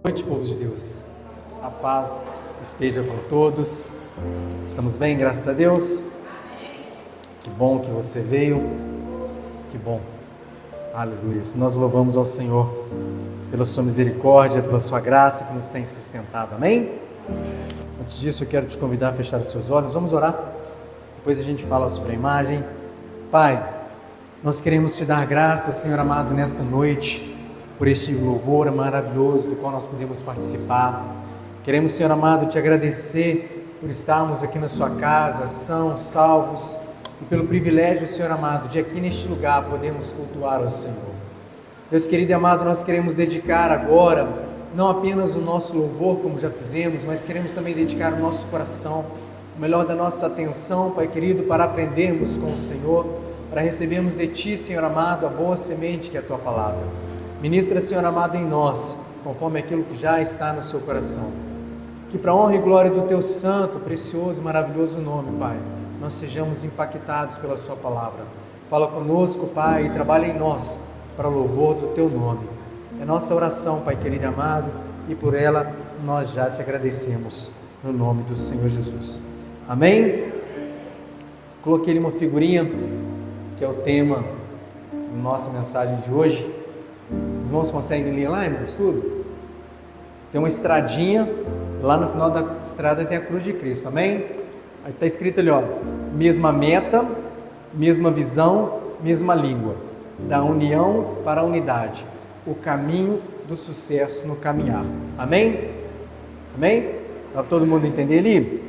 Boa noite, povo de Deus. A paz esteja com todos. Estamos bem, graças a Deus. Que bom que você veio. Que bom. Aleluia. Nós louvamos ao Senhor pela sua misericórdia, pela sua graça que nos tem sustentado. Amém? Antes disso, eu quero te convidar a fechar os seus olhos. Vamos orar. Depois a gente fala sobre a imagem. Pai, nós queremos te dar graças, Senhor amado, nesta noite, por este louvor maravilhoso do qual nós podemos participar. Queremos, Senhor amado, te agradecer por estarmos aqui na sua casa, sãos, salvos, e pelo privilégio, Senhor amado, de aqui neste lugar podermos cultuar ao Senhor. Deus querido e amado, nós queremos dedicar agora, não apenas o nosso louvor, como já fizemos, mas queremos também dedicar o nosso coração, o melhor da nossa atenção, Pai querido, para aprendermos com o Senhor, para recebermos de Ti, Senhor amado, a boa semente que é a Tua palavra. Ministra, Senhor amado, em nós, conforme aquilo que já está no seu coração. Que para a honra e glória do Teu santo, precioso e maravilhoso nome, Pai, nós sejamos impactados pela Sua palavra. Fala conosco, Pai, e trabalha em nós para o louvor do Teu nome. É nossa oração, Pai querido e amado, e por ela nós já te agradecemos, no nome do Senhor Jesus. Amém? Coloquei ali uma figurinha, que é o tema da nossa mensagem de hoje. Os irmãos conseguem ler lá, irmãos, tudo? Tem uma estradinha, lá no final da estrada tem a cruz de Cristo, amém? Aí está escrito ali, ó, mesma meta, mesma visão, mesma língua, da união para a unidade, o caminho do sucesso no caminhar, amém? Amém? Dá para todo mundo entender ali?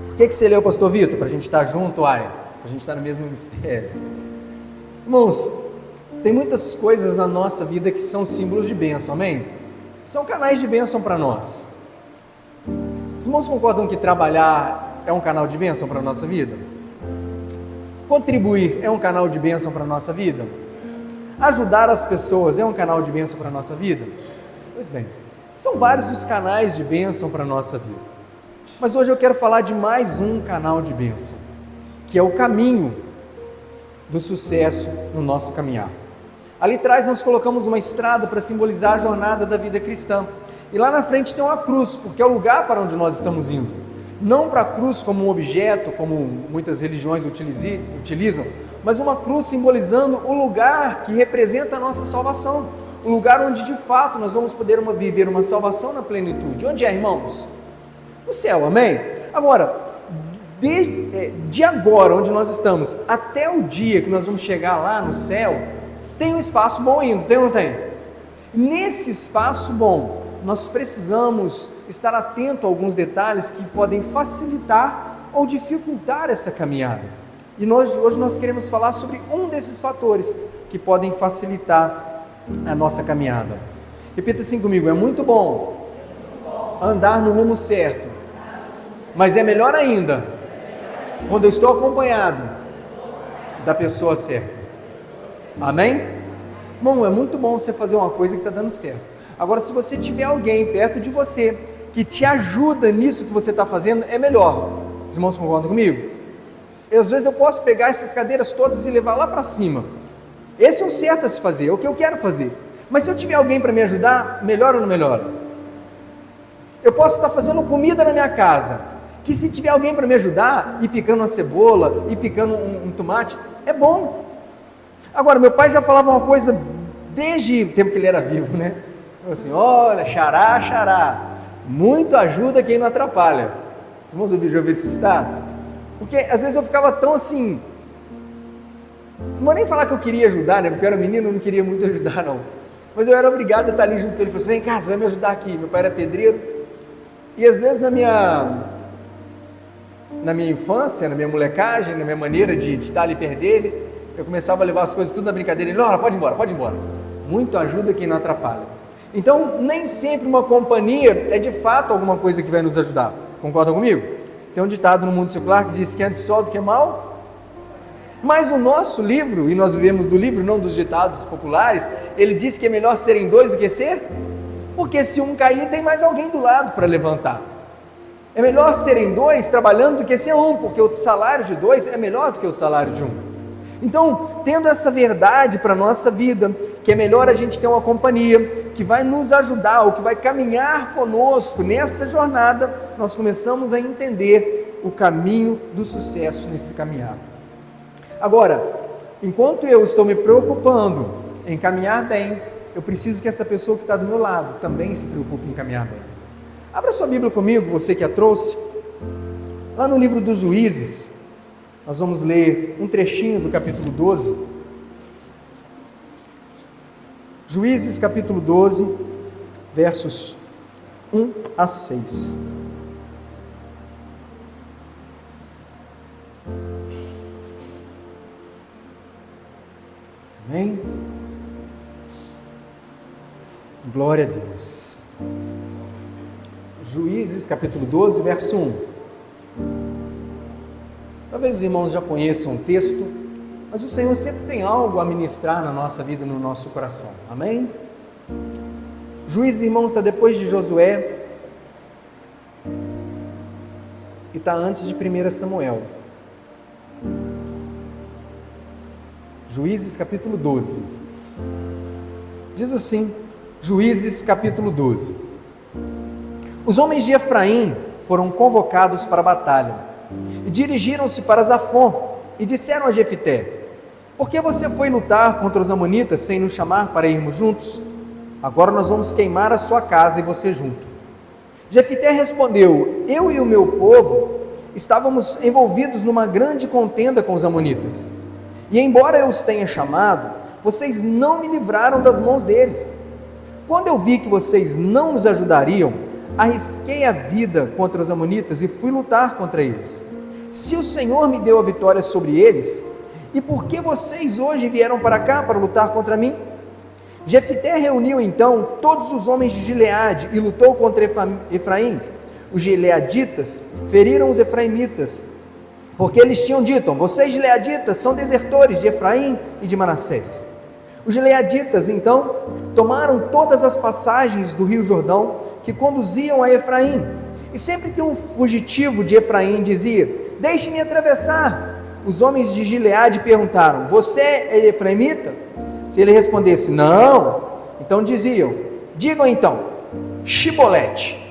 Por que você leu, pastor Vitor? Para a gente estar junto, para a gente estar no mesmo mistério. Irmãos, tem muitas coisas na nossa vida que são símbolos de bênção, amém? São canais de bênção para nós. Os irmãos concordam que trabalhar é um canal de bênção para a nossa vida? Contribuir é um canal de bênção para a nossa vida? Ajudar as pessoas é um canal de bênção para a nossa vida? Pois bem, são vários os canais de bênção para a nossa vida. Mas hoje eu quero falar de mais um canal de bênção, que é o caminho do sucesso no nosso caminhar. Ali atrás nós colocamos uma estrada para simbolizar a jornada da vida cristã. E lá na frente tem uma cruz, porque é o lugar para onde nós estamos indo. Não para a cruz como um objeto, como muitas religiões utilizam, mas uma cruz simbolizando o lugar que representa a nossa salvação. O lugar onde de fato nós vamos poder viver uma salvação na plenitude. Onde é, irmãos? No céu, amém? Agora, de agora, onde nós estamos, até o dia que nós vamos chegar lá no céu, tem um espaço bom ainda, tem ou não tem? Nesse espaço bom, nós precisamos estar atento a alguns detalhes que podem facilitar ou dificultar essa caminhada. E hoje nós queremos falar sobre um desses fatores que podem facilitar a nossa caminhada. Repita assim comigo: é muito bom andar no rumo certo, mas é melhor ainda quando eu estou acompanhado da pessoa certa. Amém? Bom, é muito bom você fazer uma coisa que está dando certo. Agora, se você tiver alguém perto de você que te ajuda nisso que você está fazendo, é melhor. Os irmãos concordam comigo? Às vezes eu posso pegar essas cadeiras todas e levar lá para cima. Esse é o certo a se fazer, é o que eu quero fazer. Mas se eu tiver alguém para me ajudar, melhora ou não melhora? Eu posso estar fazendo comida na minha casa, que se tiver alguém para me ajudar, e picando uma cebola, e picando um tomate, é bom. Agora, meu pai já falava uma coisa desde o tempo que ele era vivo, né? Falou assim: olha, xará, xará, muito ajuda quem não atrapalha. Os irmãos já ouviram esse ditado? Porque às vezes eu ficava tão assim, não vou nem falar que eu queria ajudar, né? Porque eu era menino, eu não queria muito ajudar, não. Mas eu era obrigado a estar ali junto com ele. Ele falou assim: vem cá, você vai me ajudar aqui. Meu pai era pedreiro. E às vezes na minha infância, na minha molecagem, na minha maneira de estar ali perto dele, eu começava a levar as coisas tudo na brincadeira. Ele: olha, pode ir embora, pode ir embora. Muito ajuda quem não atrapalha. Então, nem sempre uma companhia é de fato alguma coisa que vai nos ajudar. Concordam comigo? Tem um ditado no mundo secular que diz que antes só do que mal. Mas o nosso livro, e nós vivemos do livro, não dos ditados populares, ele diz que é melhor serem dois do que ser, porque se um cair, tem mais alguém do lado para levantar. É melhor serem dois trabalhando do que ser um, porque o salário de dois é melhor do que o salário de um. Então, tendo essa verdade para a nossa vida, que é melhor a gente ter uma companhia que vai nos ajudar, ou que vai caminhar conosco nessa jornada, nós começamos a entender o caminho do sucesso nesse caminhar. Agora, enquanto eu estou me preocupando em caminhar bem, eu preciso que essa pessoa que está do meu lado também se preocupe em caminhar bem. Abra sua Bíblia comigo, você que a trouxe, lá no livro dos Juízes, nós vamos ler um trechinho do capítulo 12. Juízes capítulo 12, versos 1 a 6. Amém? Glória a Deus. Juízes capítulo 12, verso 1. Talvez os irmãos já conheçam o texto, mas o Senhor sempre tem algo a ministrar na nossa vida, no nosso coração. Amém? Juízes, irmãos, está depois de Josué e está antes de 1 Samuel. Juízes capítulo 12. Diz assim, Juízes capítulo 12. Os homens de Efraim foram convocados para a batalha e dirigiram-se para Zafon e disseram a Jefité: por que você foi lutar contra os amonitas sem nos chamar para irmos juntos? Agora nós vamos queimar a sua casa e você junto. Jefité respondeu: eu e o meu povo estávamos envolvidos numa grande contenda com os amonitas. E embora eu os tenha chamado, vocês não me livraram das mãos deles. Quando eu vi que vocês não nos ajudariam, arrisquei a vida contra os amonitas e fui lutar contra eles. Se o Senhor me deu a vitória sobre eles, e por que vocês hoje vieram para cá para lutar contra mim? Jefité reuniu então todos os homens de Gileade e lutou contra Efraim. Os gileaditas feriram os efraimitas, porque eles tinham dito: vocês gileaditas são desertores de Efraim e de Manassés. Os gileaditas então tomaram todas as passagens do rio Jordão que conduziam a Efraim, e sempre que um fugitivo de Efraim dizia: deixe-me atravessar, os homens de Gileade perguntaram: você é efraimita? Se ele respondesse não, então diziam: digam então, Shibolete.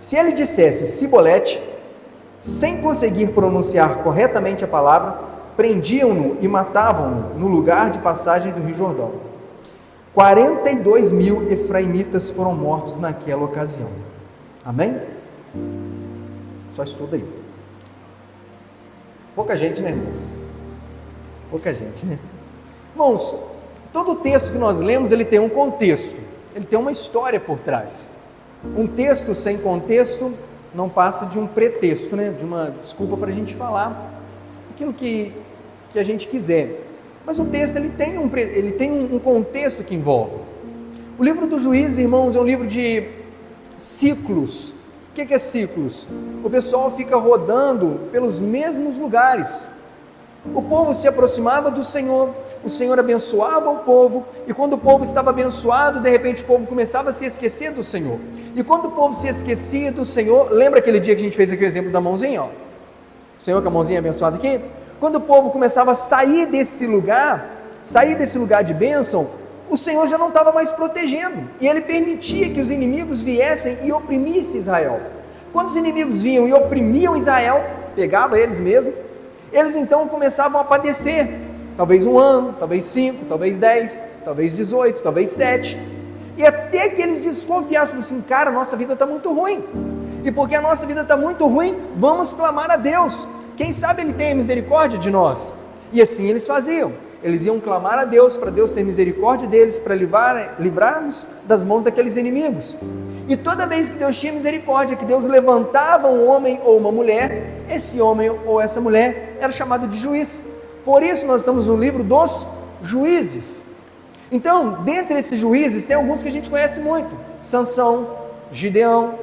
Se ele dissesse Sibolete, sem conseguir pronunciar corretamente a palavra, prendiam-no e matavam-no no lugar de passagem do rio Jordão. 42.000 efraimitas foram mortos naquela ocasião. Amém? Só estuda aí. Pouca gente, né, irmãos? Pouca gente, né? Irmãos, todo o texto que nós lemos, ele tem um contexto, ele tem uma história por trás. Um texto sem contexto não passa de um pretexto, né? De uma desculpa para a gente falar aquilo que a gente quiser. Mas o texto ele tem um contexto que envolve. O livro dos Juízes, irmãos, é um livro de ciclos. O que é ciclos? O pessoal fica rodando pelos mesmos lugares. O povo se aproximava do Senhor, o Senhor abençoava o povo, e quando o povo estava abençoado, de repente o povo começava a se esquecer do Senhor. E quando o povo se esquecia do Senhor, lembra aquele dia que a gente fez aqui o exemplo da mãozinha? Ó? O Senhor com a mãozinha abençoada aqui? Quando o povo começava a sair desse lugar de bênção, o Senhor já não estava mais protegendo, e Ele permitia que os inimigos viessem e oprimissem Israel. Quando os inimigos vinham e oprimiam Israel, pegava eles mesmo, eles então começavam a padecer, talvez 1 ano, talvez 5, talvez 10, talvez 18, talvez 7, e até que eles desconfiassem, assim: cara, nossa vida está muito ruim, e porque a nossa vida está muito ruim, vamos clamar a Deus, quem sabe Ele tem misericórdia de nós. E assim eles faziam, eles iam clamar a Deus, para Deus ter misericórdia deles, para livrar-nos das mãos daqueles inimigos. E toda vez que Deus tinha misericórdia, que Deus levantava um homem ou uma mulher, esse homem ou essa mulher era chamado de juiz. Por isso nós estamos no livro dos Juízes. Então, dentre esses juízes, tem alguns que a gente conhece muito: Sansão, Gideão,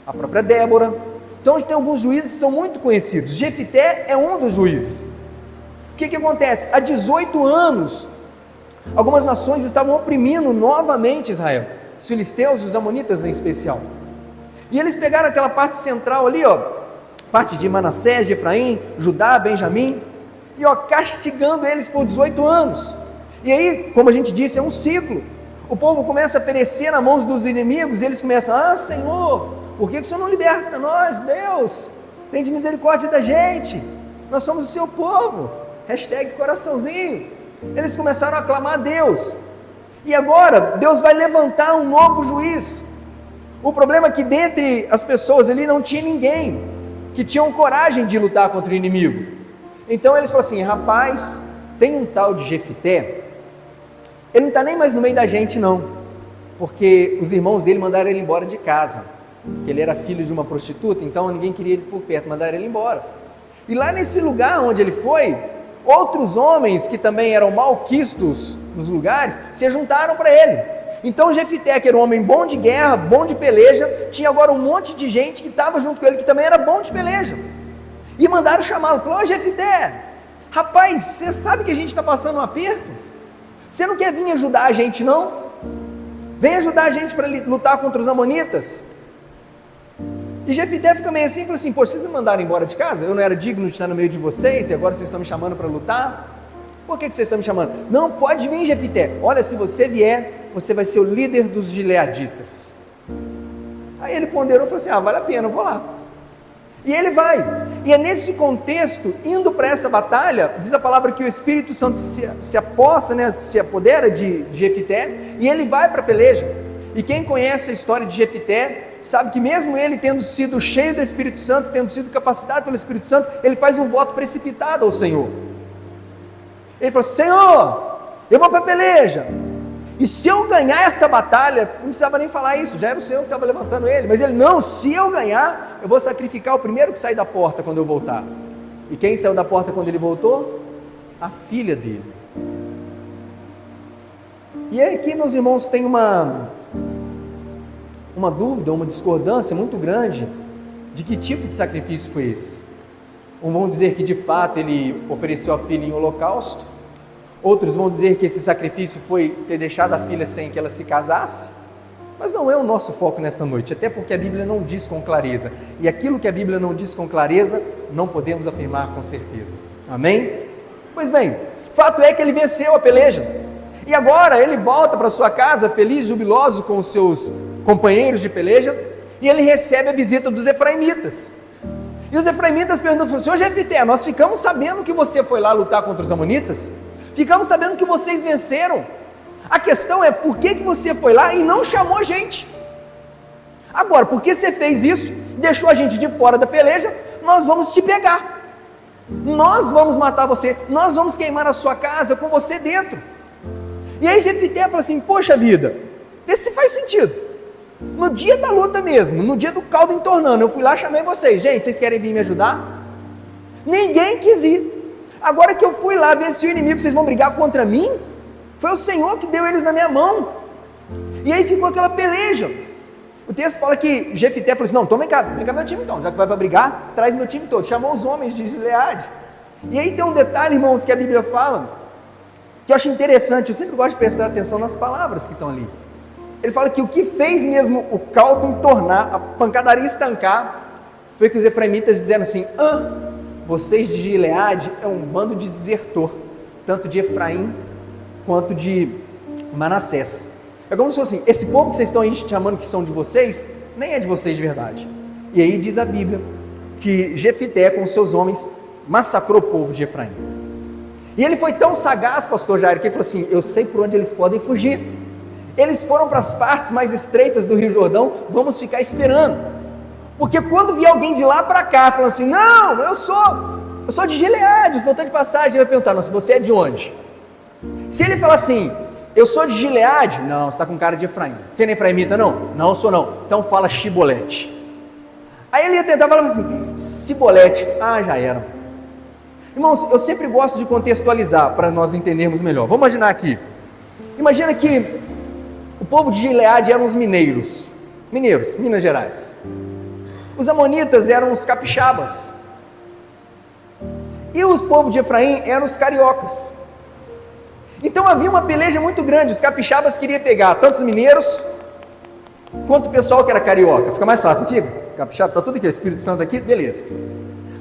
a própria Débora. Então, tem alguns juízes que são muito conhecidos. Jefité é um dos juízes. O que acontece? Há 18 anos, algumas nações estavam oprimindo novamente Israel. Os filisteus, os amonitas em especial. E eles pegaram aquela parte central ali, ó, parte de Manassés, de Efraim, Judá, Benjamim, e ó, castigando eles por 18 anos. E aí, como a gente disse, é um ciclo. O povo começa a perecer nas mãos dos inimigos, e eles começam: ah, Senhor, por que o Senhor não liberta nós, Deus? Tem de misericórdia da gente, nós somos o seu povo. Hashtag coraçãozinho. Eles começaram a clamar a Deus, e agora Deus vai levantar um novo juiz. O problema é que dentre as pessoas ali não tinha ninguém que tinha coragem de lutar contra o inimigo. Então eles falaram assim: rapaz, tem um tal de Jefité, ele não está nem mais no meio da gente não, porque os irmãos dele mandaram ele embora de casa, porque ele era filho de uma prostituta, então ninguém queria ele por perto, mandaram ele embora. E lá nesse lugar onde ele foi, outros homens que também eram malquistos nos lugares, se juntaram para ele. Então Jefité, que era um homem bom de guerra, bom de peleja, tinha agora um monte de gente que estava junto com ele, que também era bom de peleja, e mandaram chamá-lo. Falou: ô Jefité, rapaz, você sabe que a gente está passando um aperto? Você não quer vir ajudar a gente não? Vem ajudar a gente para lutar contra os amonitas. E Jefité fica meio assim, fala assim: pô, vocês me mandaram embora de casa? Eu não era digno de estar no meio de vocês, e agora vocês estão me chamando para lutar? Por que vocês estão me chamando? Não, pode vir, Jefité. Olha, se você vier, você vai ser o líder dos gileaditas. Aí ele ponderou e falou assim: ah, vale a pena, eu vou lá. E ele vai, e é nesse contexto, indo para essa batalha, diz a palavra que o Espírito Santo se apossa, né, se apodera de Jefité, e ele vai para a peleja. E quem conhece a história de Jefité, sabe que mesmo ele tendo sido cheio do Espírito Santo, tendo sido capacitado pelo Espírito Santo, ele faz um voto precipitado ao Senhor. Ele falou: Senhor, eu vou para a peleja, e se eu ganhar essa batalha, não precisava nem falar isso, já era o Senhor que estava levantando ele, mas ele: não, se eu ganhar, eu vou sacrificar o primeiro que sair da porta quando eu voltar. E quem saiu da porta quando ele voltou? A filha dele. E aí aqui, meus irmãos, tem uma dúvida, uma discordância muito grande de que tipo de sacrifício foi esse. Uns vão dizer que de fato ele ofereceu a filha em holocausto, outros vão dizer que esse sacrifício foi ter deixado a filha sem que ela se casasse, mas não é o nosso foco nesta noite, até porque a Bíblia não diz com clareza, e aquilo que a Bíblia não diz com clareza, não podemos afirmar com certeza. Amém? Pois bem, fato é que ele venceu a peleja, e agora ele volta para sua casa feliz, jubiloso com os seus companheiros de peleja, e ele recebe a visita dos efraimitas. E os efraimitas perguntam: Senhor Jefité, nós ficamos sabendo que você foi lá lutar contra os amonitas, ficamos sabendo que vocês venceram, a questão é por que você foi lá e não chamou a gente? Agora, porque você fez isso, deixou a gente de fora da peleja, nós vamos te pegar, nós vamos matar você, nós vamos queimar a sua casa com você dentro. E aí Jefité fala assim: poxa vida, vê se faz sentido. No dia da luta mesmo, no dia do caldo entornando, eu fui lá e chamei vocês: gente, vocês querem vir me ajudar? Ninguém quis ir. Agora que eu fui lá, venci o inimigo, vocês vão brigar contra mim? Foi o Senhor que deu eles na minha mão. E aí ficou aquela peleja. O texto fala que Jefité falou assim: não, então vem cá meu time então, já que vai para brigar, traz meu time todo. Chamou os homens de Gileade. E aí tem um detalhe, irmãos, que a Bíblia fala, que eu acho interessante, eu sempre gosto de prestar atenção nas palavras que estão ali. Ele fala que o que fez mesmo o caldo entornar, a pancadaria estancar, foi que os efraimitas disseram assim: vocês de Gileade é um bando de desertor, tanto de Efraim quanto de Manassés. É como se fosse assim: esse povo que vocês estão aí chamando que são de vocês, nem é de vocês de verdade. E aí diz a Bíblia que Jefité com seus homens massacrou o povo de Efraim. E ele foi tão sagaz, pastor Jair, que ele falou assim: eu sei por onde eles podem fugir. Eles foram para as partes mais estreitas do Rio Jordão, vamos ficar esperando. Porque quando vier alguém de lá para cá, falando assim: não, eu sou de Gileade, estou de passagem, ele vai perguntar: não, se você é de onde? Se ele falar assim: eu sou de Gileade, não, você está com cara de Efraim. Você não é efraimita não? Não, eu sou não. Então fala Shibolete. Aí ele ia tentar falar assim: Sibolete, já era. Irmãos, eu sempre gosto de contextualizar para nós entendermos melhor. Vamos imaginar aqui. Imagina que o povo de Gileade eram os mineiros, Minas Gerais. Os amonitas eram os capixabas. E os povos de Efraim eram os cariocas. Então havia uma peleja muito grande. Os capixabas queriam pegar tanto os mineiros quanto o pessoal que era carioca. Fica mais fácil, fica? Capixaba, está tudo aqui, o Espírito Santo aqui, beleza.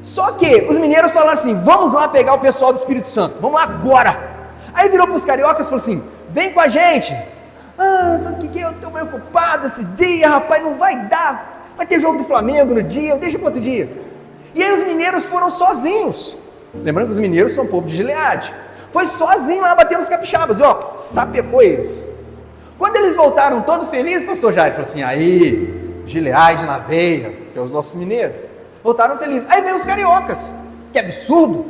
Só que os mineiros falaram assim: vamos lá pegar o pessoal do Espírito Santo, vamos lá agora. Aí virou para os cariocas e falou assim: vem com a gente. Ah, sabe o que é? Eu estou meio ocupado esse dia, rapaz, não vai dar. Vai ter jogo do Flamengo no dia, deixa para outro dia. E aí os mineiros foram sozinhos. Lembrando que os mineiros são povo de Gileade. Foi sozinho lá bater nos capixabas, ó, sapecou eles. Quando eles voltaram todos felizes, pastor Jair falou assim: aí, Gileade na veia, que é os nossos mineiros, voltaram felizes. Aí veio os cariocas, que absurdo,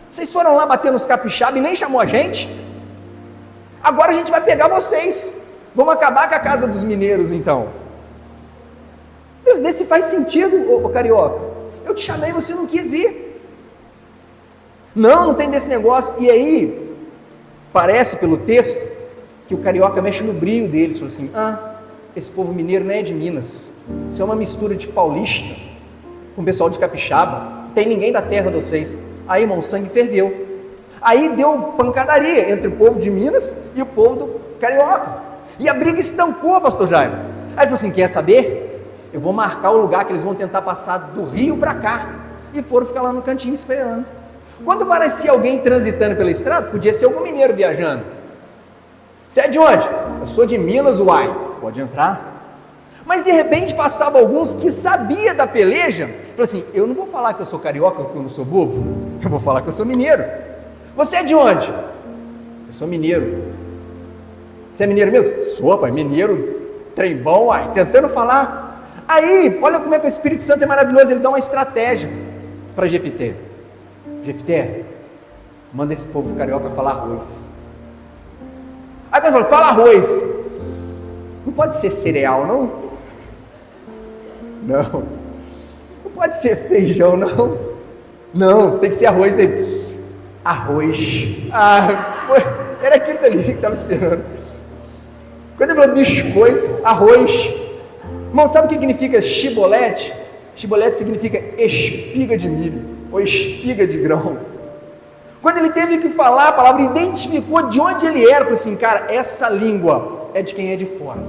vocês foram lá bater nos capixabas e nem chamou a gente? Agora a gente vai pegar vocês, vamos acabar com a casa dos mineiros então. Vê se faz sentido, ô carioca, eu te chamei e você não quis ir. Não tem desse negócio. E aí, parece pelo texto, que o carioca mexe no brilho deles, falou assim: ah, esse povo mineiro não é de Minas, isso é uma mistura de paulista com o pessoal de capixaba, não tem ninguém da terra de vocês. Aí, irmão, o sangue ferveu. Aí deu pancadaria entre o povo de Minas e o povo do carioca, e a briga estancou, pastor Jair. Aí falou assim: quer saber? Eu vou marcar o lugar que eles vão tentar passar do Rio para cá. E foram ficar lá no cantinho esperando. Quando parecia alguém transitando pela estrada, podia ser algum mineiro viajando. Você é de onde? Eu sou de Minas, uai. Pode entrar. Mas de repente passava alguns que sabia da peleja. Falou assim: eu não vou falar que eu sou carioca porque eu não sou bobo. Eu vou falar que eu sou mineiro. Você é de onde? Eu sou mineiro. Você é mineiro mesmo? Sou, pai, mineiro, trem bom, uai. Tentando falar. Aí, olha como é que o Espírito Santo é maravilhoso. Ele dá uma estratégia para Jefté. Jefté, manda esse povo carioca falar arroz. Aí quando ele fala arroz, não pode ser cereal, não? Não. Não pode ser feijão, não? Não, tem que ser arroz aí. Arroz. Era aquilo ali que estava esperando. Quando ele falou biscoito, arroz. Irmão, sabe o que significa chibolete? Chibolete significa espiga de milho ou espiga de grão. Quando ele teve que falar a palavra, identificou de onde ele era, falou assim: cara, essa língua é de quem é de fora.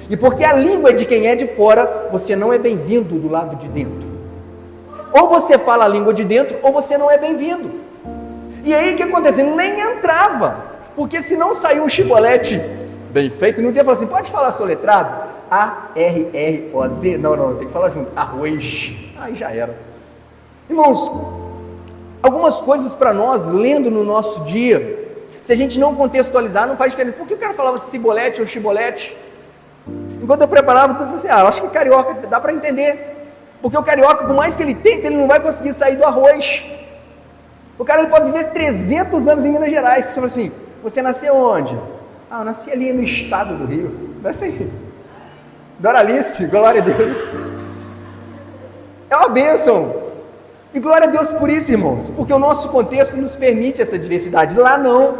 E porque a língua é de quem é de fora, você não é bem-vindo do lado de dentro. Ou você fala a língua de dentro, ou você não é bem-vindo. E aí o que aconteceu? Ele nem entrava, porque se não saiu um chibolete bem feito, no dia falou assim: pode falar soletrado? A-R-R-O-Z, não, tem que falar junto, arroz. Aí já era. Irmãos, algumas coisas para nós, lendo no nosso dia, se a gente não contextualizar, não faz diferença. Por que o cara falava cibolete ou chibolete? Enquanto eu preparava, eu falei assim: eu acho que carioca dá para entender, porque o carioca, por mais que ele tente, ele não vai conseguir sair do arroz. O cara ele pode viver 300 anos em Minas Gerais. Você fala assim: você nasceu onde? Eu nasci ali no estado do Rio. Vai sair. Doralice, glória a Deus. É uma bênção. E glória a Deus por isso, irmãos, porque o nosso contexto nos permite essa diversidade. Lá não.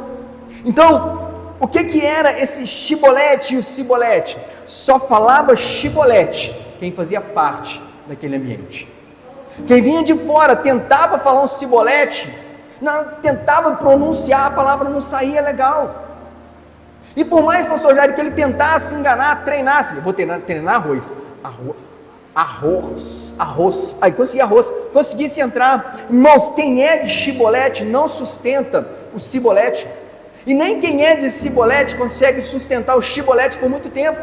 Então, o que era esse chibolete e o cibolete? Só falava chibolete quem fazia parte daquele ambiente. Quem vinha de fora tentava falar um cibolete, tentava pronunciar, a palavra não saía legal. E por mais, pastor Jair, que ele tentasse enganar, treinasse, eu vou treinar arroz, aí consegui arroz, conseguisse entrar. Irmãos, quem é de chibolete não sustenta o cibolete, e nem quem é de cibolete consegue sustentar o chibolete por muito tempo.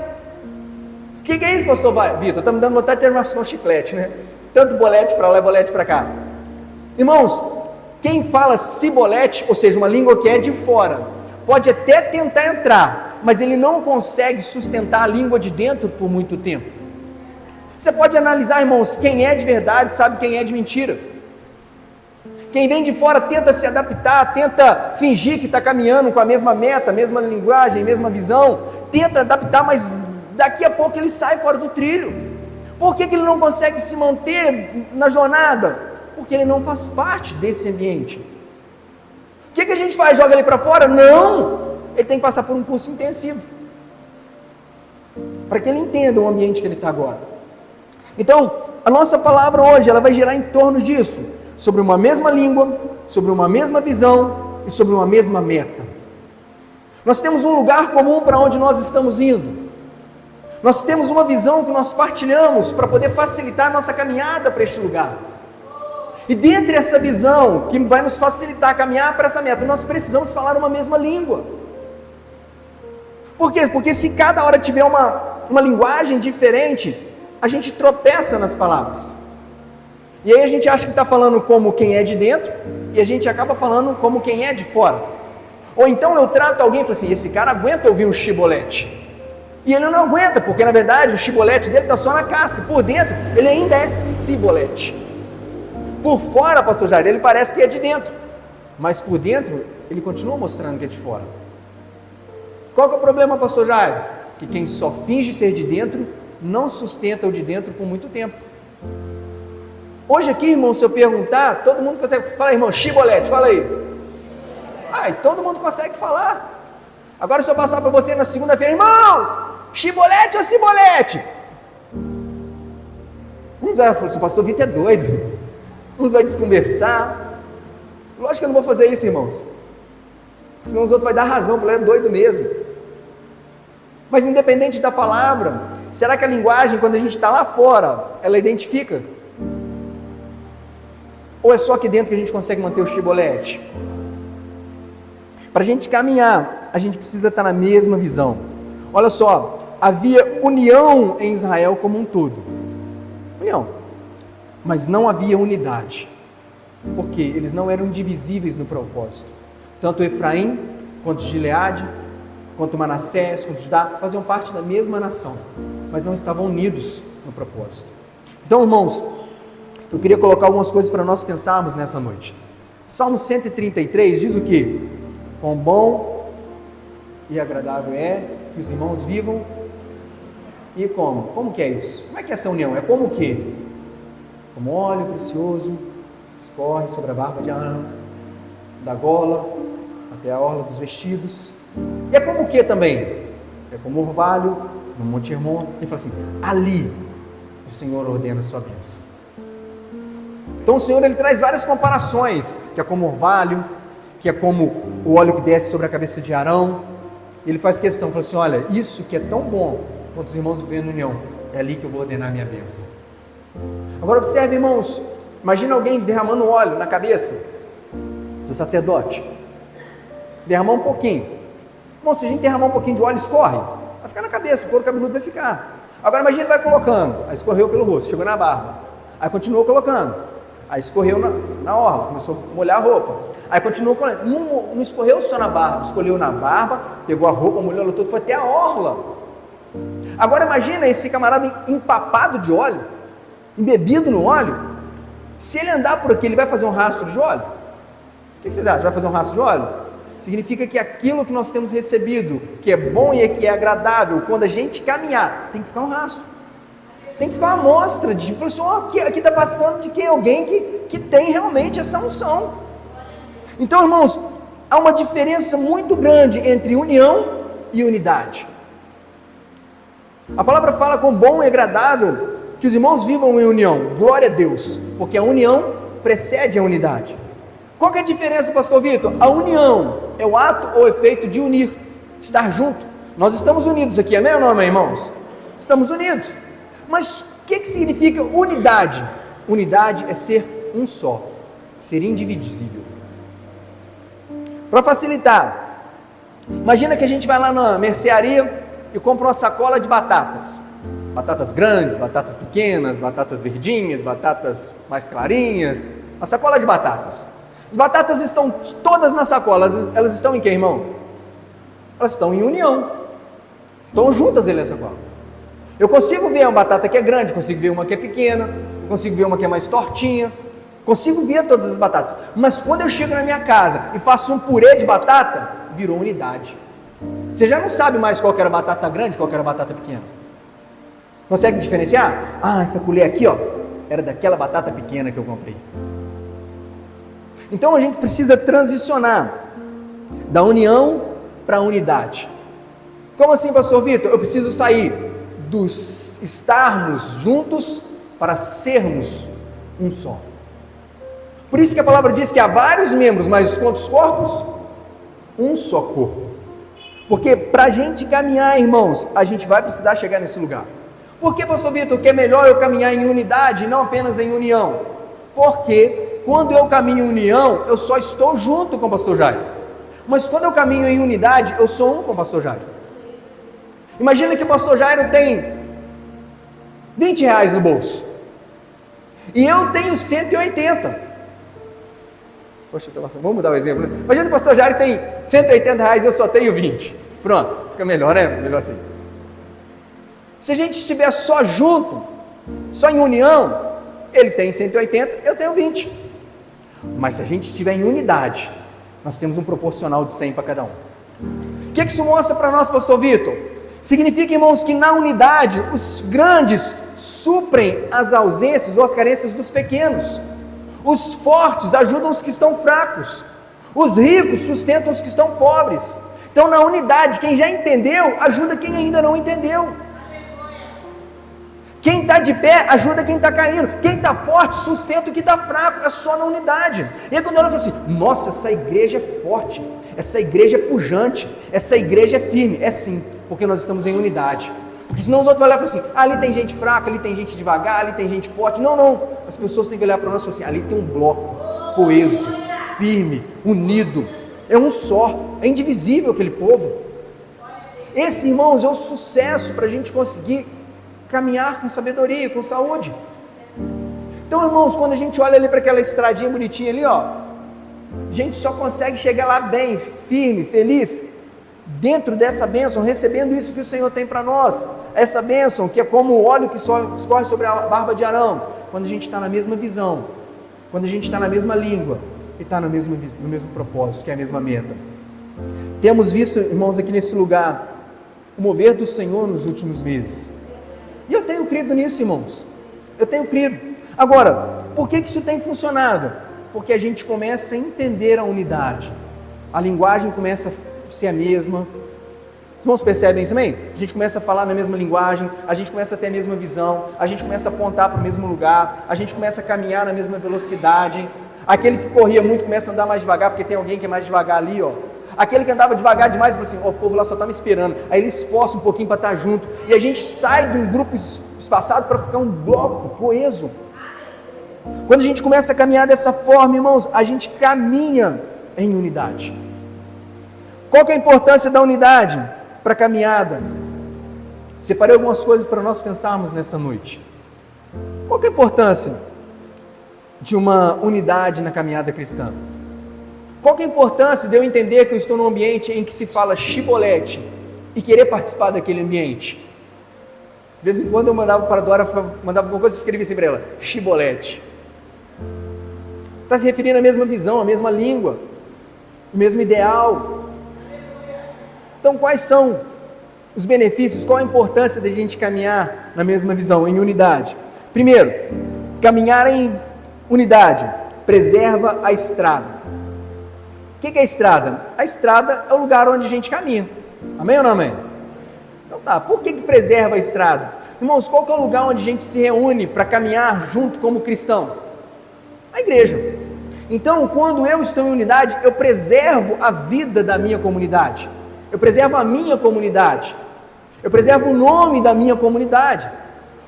O que é isso, pastor Vitor? Está me dando vontade de ter um chiclete, né? Tanto bolete para lá e bolete para cá. Irmãos, quem fala cibolete, ou seja, uma língua que é de fora, pode até tentar entrar, mas ele não consegue sustentar a língua de dentro por muito tempo. Você pode analisar, irmãos, quem é de verdade sabe quem é de mentira. Quem vem de fora tenta se adaptar, tenta fingir que está caminhando com a mesma meta, mesma linguagem, mesma visão, tenta adaptar, mas daqui a pouco ele sai fora do trilho. Por que ele não consegue se manter na jornada? Porque ele não faz parte desse ambiente. O que a gente faz? Joga ele para fora? Não! Ele tem que passar por um curso intensivo, para que ele entenda o ambiente que ele está agora. Então, a nossa palavra hoje, ela vai girar em torno disso, sobre uma mesma língua, sobre uma mesma visão e sobre uma mesma meta. Nós temos um lugar comum para onde nós estamos indo. Nós temos uma visão que nós partilhamos para poder facilitar a nossa caminhada para este lugar. E dentre essa visão que vai nos facilitar caminhar para essa meta, nós precisamos falar uma mesma língua. Por quê? Porque se cada hora tiver uma linguagem diferente, a gente tropeça nas palavras. E aí a gente acha que está falando como quem é de dentro, e a gente acaba falando como quem é de fora. Ou então eu trato alguém e falo assim, esse cara aguenta ouvir um chibolete. E ele não aguenta, porque na verdade o chibolete dele está só na casca. Por dentro, ele ainda é cibolete. Por fora, pastor Jair, ele parece que é de dentro. Mas por dentro, ele continua mostrando que é de fora. Qual que é o problema, pastor Jair? Que quem só finge ser de dentro, não sustenta o de dentro por muito tempo. Hoje aqui, irmão, se eu perguntar, todo mundo consegue. Fala aí, irmão, chibolete, fala aí. E todo mundo consegue falar. Agora se eu passar para você na segunda-feira, irmãos, chibolete ou cibolete? Uns vai falar assim, pastor Vitor é doido. Uns vai desconversar. Lógico que eu não vou fazer isso, irmãos. Senão os outros vão dar razão, porque ele é doido mesmo. Mas independente da palavra, será que a linguagem, quando a gente está lá fora, ela identifica? Ou é só aqui dentro que a gente consegue manter o chibolete? Para a gente caminhar, a gente precisa estar na mesma visão. Olha só, havia união em Israel como um todo. União. Mas não havia unidade. Porque eles não eram indivisíveis no propósito. Tanto Efraim, quanto Gileade, quanto Manassés, quanto Judá, faziam parte da mesma nação. Mas não estavam unidos no propósito. Então, irmãos, eu queria colocar algumas coisas para nós pensarmos nessa noite. Salmo 133 diz o quê? Quão bom e agradável é que os irmãos vivam. E como? Como que é isso? Como é que é essa união? É como o quê? Como óleo precioso escorre sobre a barba de Arão, da gola até a orla dos vestidos. E é como o quê também? É como orvalho no Monte Hermon. Ele fala assim, ali o Senhor ordena a sua bênção. Então o Senhor ele traz várias comparações, que é como orvalho, que é como o óleo que desce sobre a cabeça de Arão. Ele faz questão, fala assim, olha, isso que é tão bom quanto os irmãos vivendo em união, é ali que eu vou ordenar a minha bênção. Agora observe, irmãos, imagina alguém derramando óleo na cabeça do sacerdote. Derramar um pouquinho. Bom, se a gente derramar um pouquinho de óleo, escorre, vai ficar na cabeça, o couro cabeludo vai ficar. Agora imagina ele vai colocando, aí escorreu pelo rosto, chegou na barba, aí continuou colocando, aí escorreu na orla, começou a molhar a roupa. Aí continuou colocando, não escorreu só na barba, escolheu na barba, pegou a roupa, molhou ela toda, foi até a orla. Agora imagina esse camarada empapado de óleo, embebido no óleo, se ele andar por aqui, ele vai fazer um rastro de óleo? O que vocês acham? Vai fazer um rastro de óleo? Significa que aquilo que nós temos recebido, que é bom e que é agradável, quando a gente caminhar, tem que ficar um rastro. Tem que ficar uma amostra de, aqui está passando de quem? Alguém que tem realmente essa unção. Então, irmãos, há uma diferença muito grande entre união e unidade. A palavra fala com bom e agradável que os irmãos vivam em união. Glória a Deus, porque a união precede a unidade. Qual que é a diferença, pastor Vitor? A união é o ato ou efeito de unir, estar junto. Nós estamos unidos aqui, amém ou não, amém, irmãos? Estamos unidos. Mas o que significa unidade? Unidade é ser um só, ser indivisível. Para facilitar, imagina que a gente vai lá na mercearia e compra uma sacola de batatas. Batatas grandes, batatas pequenas, batatas verdinhas, batatas mais clarinhas. Uma sacola de batatas. As batatas estão todas na sacola. Elas estão em quê, irmão? Elas estão em união. Estão juntas ali na sacola. Eu consigo ver uma batata que é grande, consigo ver uma que é pequena, consigo ver uma que é mais tortinha, consigo ver todas as batatas. Mas quando eu chego na minha casa e faço um purê de batata, virou unidade. Você já não sabe mais qual que era a batata grande, qual que era a batata pequena. Consegue diferenciar? Ah, essa colher aqui, ó, era daquela batata pequena que eu comprei. Então a gente precisa transicionar da união para a unidade. Como assim, pastor Vitor? Eu preciso sair dos estarmos juntos para sermos um só. Por isso que a palavra diz que há vários membros, mas quantos corpos? Um só corpo. Porque para a gente caminhar, irmãos, a gente vai precisar chegar nesse lugar. Por que, pastor Vitor, que é melhor eu caminhar em unidade e não apenas em união? Porque quando eu caminho em união, eu só estou junto com o pastor Jairo. Mas quando eu caminho em unidade, eu sou um com o pastor Jairo. Imagina que o pastor Jairo tem 20 reais no bolso. E eu tenho 180. Poxa, vamos mudar o exemplo, né? Imagina que o pastor Jairo tem 180 reais e eu só tenho 20. Pronto, fica melhor, né? Melhor assim. Se a gente estiver só junto, só em união, ele tem 180, eu tenho 20. Mas se a gente estiver em unidade, nós temos um proporcional de 100 para cada um. O que isso mostra para nós, pastor Vitor? Significa, irmãos, que na unidade, os grandes suprem as ausências ou as carências dos pequenos. Os fortes ajudam os que estão fracos. Os ricos sustentam os que estão pobres. Então, na unidade, quem já entendeu, ajuda quem ainda não entendeu. Quem está de pé, ajuda quem está caindo. Quem está forte, sustenta o que está fraco. É só na unidade. E aí quando ela fala assim, nossa, essa igreja é forte, essa igreja é pujante, essa igreja é firme. É sim, porque nós estamos em unidade. Porque senão os outros vão olhar e falar assim, ali tem gente fraca, ali tem gente devagar, ali tem gente forte. Não, não. As pessoas têm que olhar para nós e falar assim, ali tem um bloco coeso, firme, unido. É um só, é indivisível aquele povo. Esse, irmãos, é o sucesso para a gente conseguir caminhar com sabedoria, com saúde. Então, irmãos, quando a gente olha ali para aquela estradinha bonitinha ali, ó, a gente só consegue chegar lá bem, firme, feliz, dentro dessa bênção, recebendo isso que o Senhor tem para nós. Essa bênção que é como o óleo que escorre sobre a barba de Arão, quando a gente está na mesma visão, quando a gente está na mesma língua e está no mesmo propósito, que é a mesma meta. Temos visto, irmãos, aqui nesse lugar, o mover do Senhor nos últimos meses. E eu tenho crido nisso, irmãos. Eu tenho crido. Agora, por que isso tem funcionado? Porque a gente começa a entender a unidade. A linguagem começa a ser a mesma. Os irmãos percebem isso também? A gente começa a falar na mesma linguagem, a gente começa a ter a mesma visão, a gente começa a apontar para o mesmo lugar, a gente começa a caminhar na mesma velocidade. Aquele que corria muito começa a andar mais devagar, porque tem alguém que é mais devagar ali, ó. Aquele que andava devagar demais e falou assim, ó, o povo lá só está me esperando. Aí ele esforça um pouquinho para estar junto. E a gente sai de um grupo espaçado para ficar um bloco coeso. Quando a gente começa a caminhar dessa forma, irmãos, a gente caminha em unidade. Qual que é a importância da unidade para a caminhada? Separei algumas coisas para nós pensarmos nessa noite. Qual que é a importância de uma unidade na caminhada cristã? Qual que é a importância de eu entender que eu estou num ambiente em que se fala chibolete e querer participar daquele ambiente? De vez em quando eu mandava para a Dora, mandava alguma coisa e escrevia assim para ela, chibolete. Você está se referindo à mesma visão, à mesma língua, ao mesmo ideal. Então quais são os benefícios, qual a importância da gente caminhar na mesma visão, em unidade? Primeiro, caminhar em unidade preserva a estrada. O que é a estrada? A estrada é o lugar onde a gente caminha. Amém ou não amém? Então tá, por que preserva a estrada? Irmãos, qual que é o lugar onde a gente se reúne para caminhar junto como cristão? A igreja. Então, quando eu estou em unidade, eu preservo a vida da minha comunidade. Eu preservo a minha comunidade. Eu preservo o nome da minha comunidade.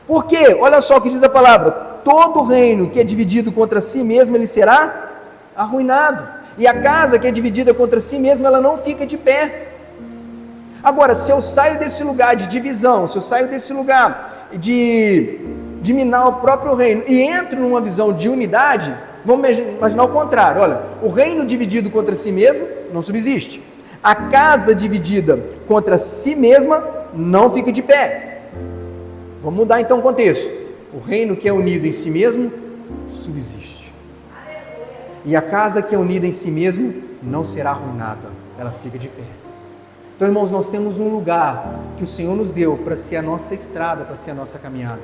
Por quê? Olha só o que diz a palavra. Todo reino que é dividido contra si mesmo, ele será arruinado. E a casa que é dividida contra si mesma, ela não fica de pé. Agora, se eu saio desse lugar de divisão, se eu saio desse lugar de minar o próprio reino e entro numa visão de unidade, vamos imaginar o contrário. Olha, o reino dividido contra si mesmo não subsiste. A casa dividida contra si mesma não fica de pé. Vamos mudar então o contexto. O reino que é unido em si mesmo subsiste. E a casa que é unida em si mesmo não será arruinada, ela fica de pé. Então, irmãos, nós temos um lugar que o Senhor nos deu para ser a nossa estrada, para ser a nossa caminhada.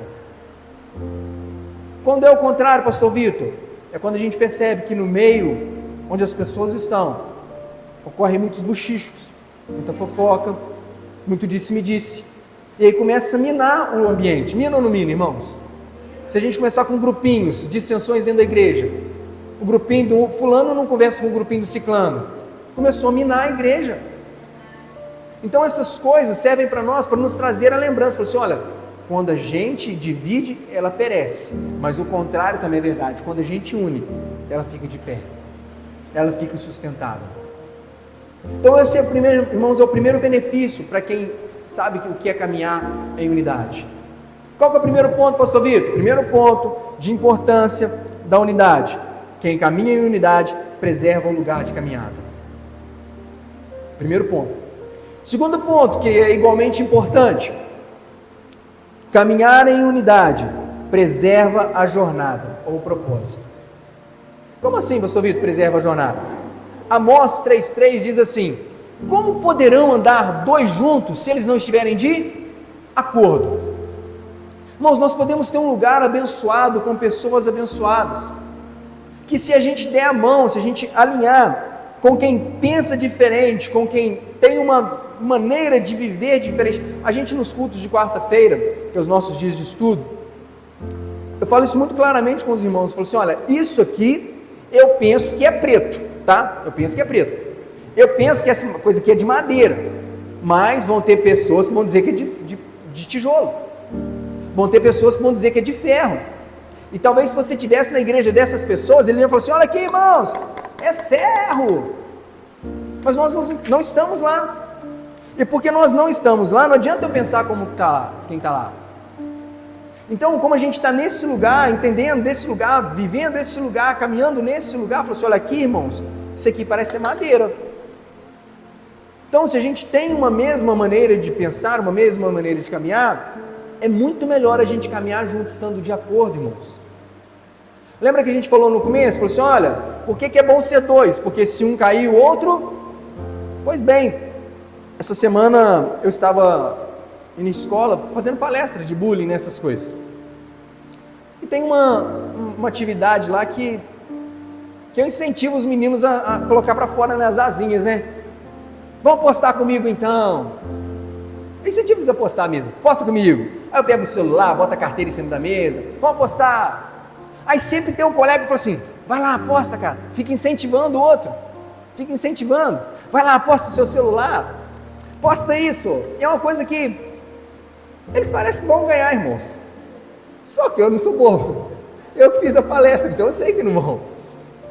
Quando é o contrário, pastor Vitor? É quando a gente percebe que no meio onde as pessoas estão, ocorrem muitos bochichos, muita fofoca, muito disse-me-disse. E aí começa a minar o ambiente. Mina ou não mina, irmãos? Se a gente começar com grupinhos, dissensões dentro da igreja, o grupinho do fulano não conversa com o grupinho do ciclano, começou a minar a igreja. Então essas coisas servem para nós, para nos trazer a lembrança. Assim, olha, quando a gente divide, ela perece, mas o contrário também é verdade. Quando a gente une, ela fica de pé, ela fica sustentável. Então esse é o primeiro, irmãos, é o primeiro benefício para quem sabe o que é caminhar em unidade. Qual que é o primeiro ponto, pastor Vitor? Primeiro ponto de importância da unidade: quem caminha em unidade preserva o lugar de caminhada. Primeiro ponto. Segundo ponto, que é igualmente importante: caminhar em unidade preserva a jornada ou o propósito. Como assim, pastor Vitor, preserva a jornada? Amós 3,3 diz assim: como poderão andar dois juntos se eles não estiverem de acordo? Irmãos, nós podemos ter um lugar abençoado com pessoas abençoadas, que se a gente der a mão, se a gente alinhar com quem pensa diferente, com quem tem uma maneira de viver diferente. A gente nos cultos de quarta-feira, que é os nossos dias de estudo, eu falo isso muito claramente com os irmãos, eu falo assim: olha, isso aqui eu penso que é preto, tá? Eu penso que é preto. Eu penso que essa coisa aqui é de madeira, mas vão ter pessoas que vão dizer que é de tijolo. Vão ter pessoas que vão dizer que é de ferro. E talvez se você estivesse na igreja dessas pessoas, ele ia falar assim: olha aqui, irmãos, é ferro. Mas nós não estamos lá. E porque nós não estamos lá, não adianta eu pensar como está lá, quem está lá. Então, como a gente está nesse lugar, entendendo desse lugar, vivendo esse lugar, caminhando nesse lugar, fala assim: olha aqui, irmãos, isso aqui parece ser madeira. Então, se a gente tem uma mesma maneira de pensar, uma mesma maneira de caminhar, é muito melhor a gente caminhar junto, estando de acordo, irmãos. Lembra que a gente falou no começo? Falou assim: olha, por que é bom ser dois? Porque se um cair, o outro... Pois bem, essa semana eu estava indo em escola, fazendo palestra de bullying, nessas coisas. E tem uma atividade lá que eu incentivo os meninos a colocar para fora nas asinhas, né? Vão apostar comigo então. Eu incentivo eles a apostar mesmo. Aposta comigo. Aí eu pego o celular, boto a carteira em cima da mesa. Vamos apostar. Aí sempre tem um colega que fala assim: vai lá, aposta, cara. Fica incentivando o outro. Fica incentivando. Vai lá, aposta o seu celular. Aposta isso. E é uma coisa que eles parecem que vão ganhar, irmãos. Só que eu não sou bobo. Eu que fiz a palestra, então eu sei que não vão.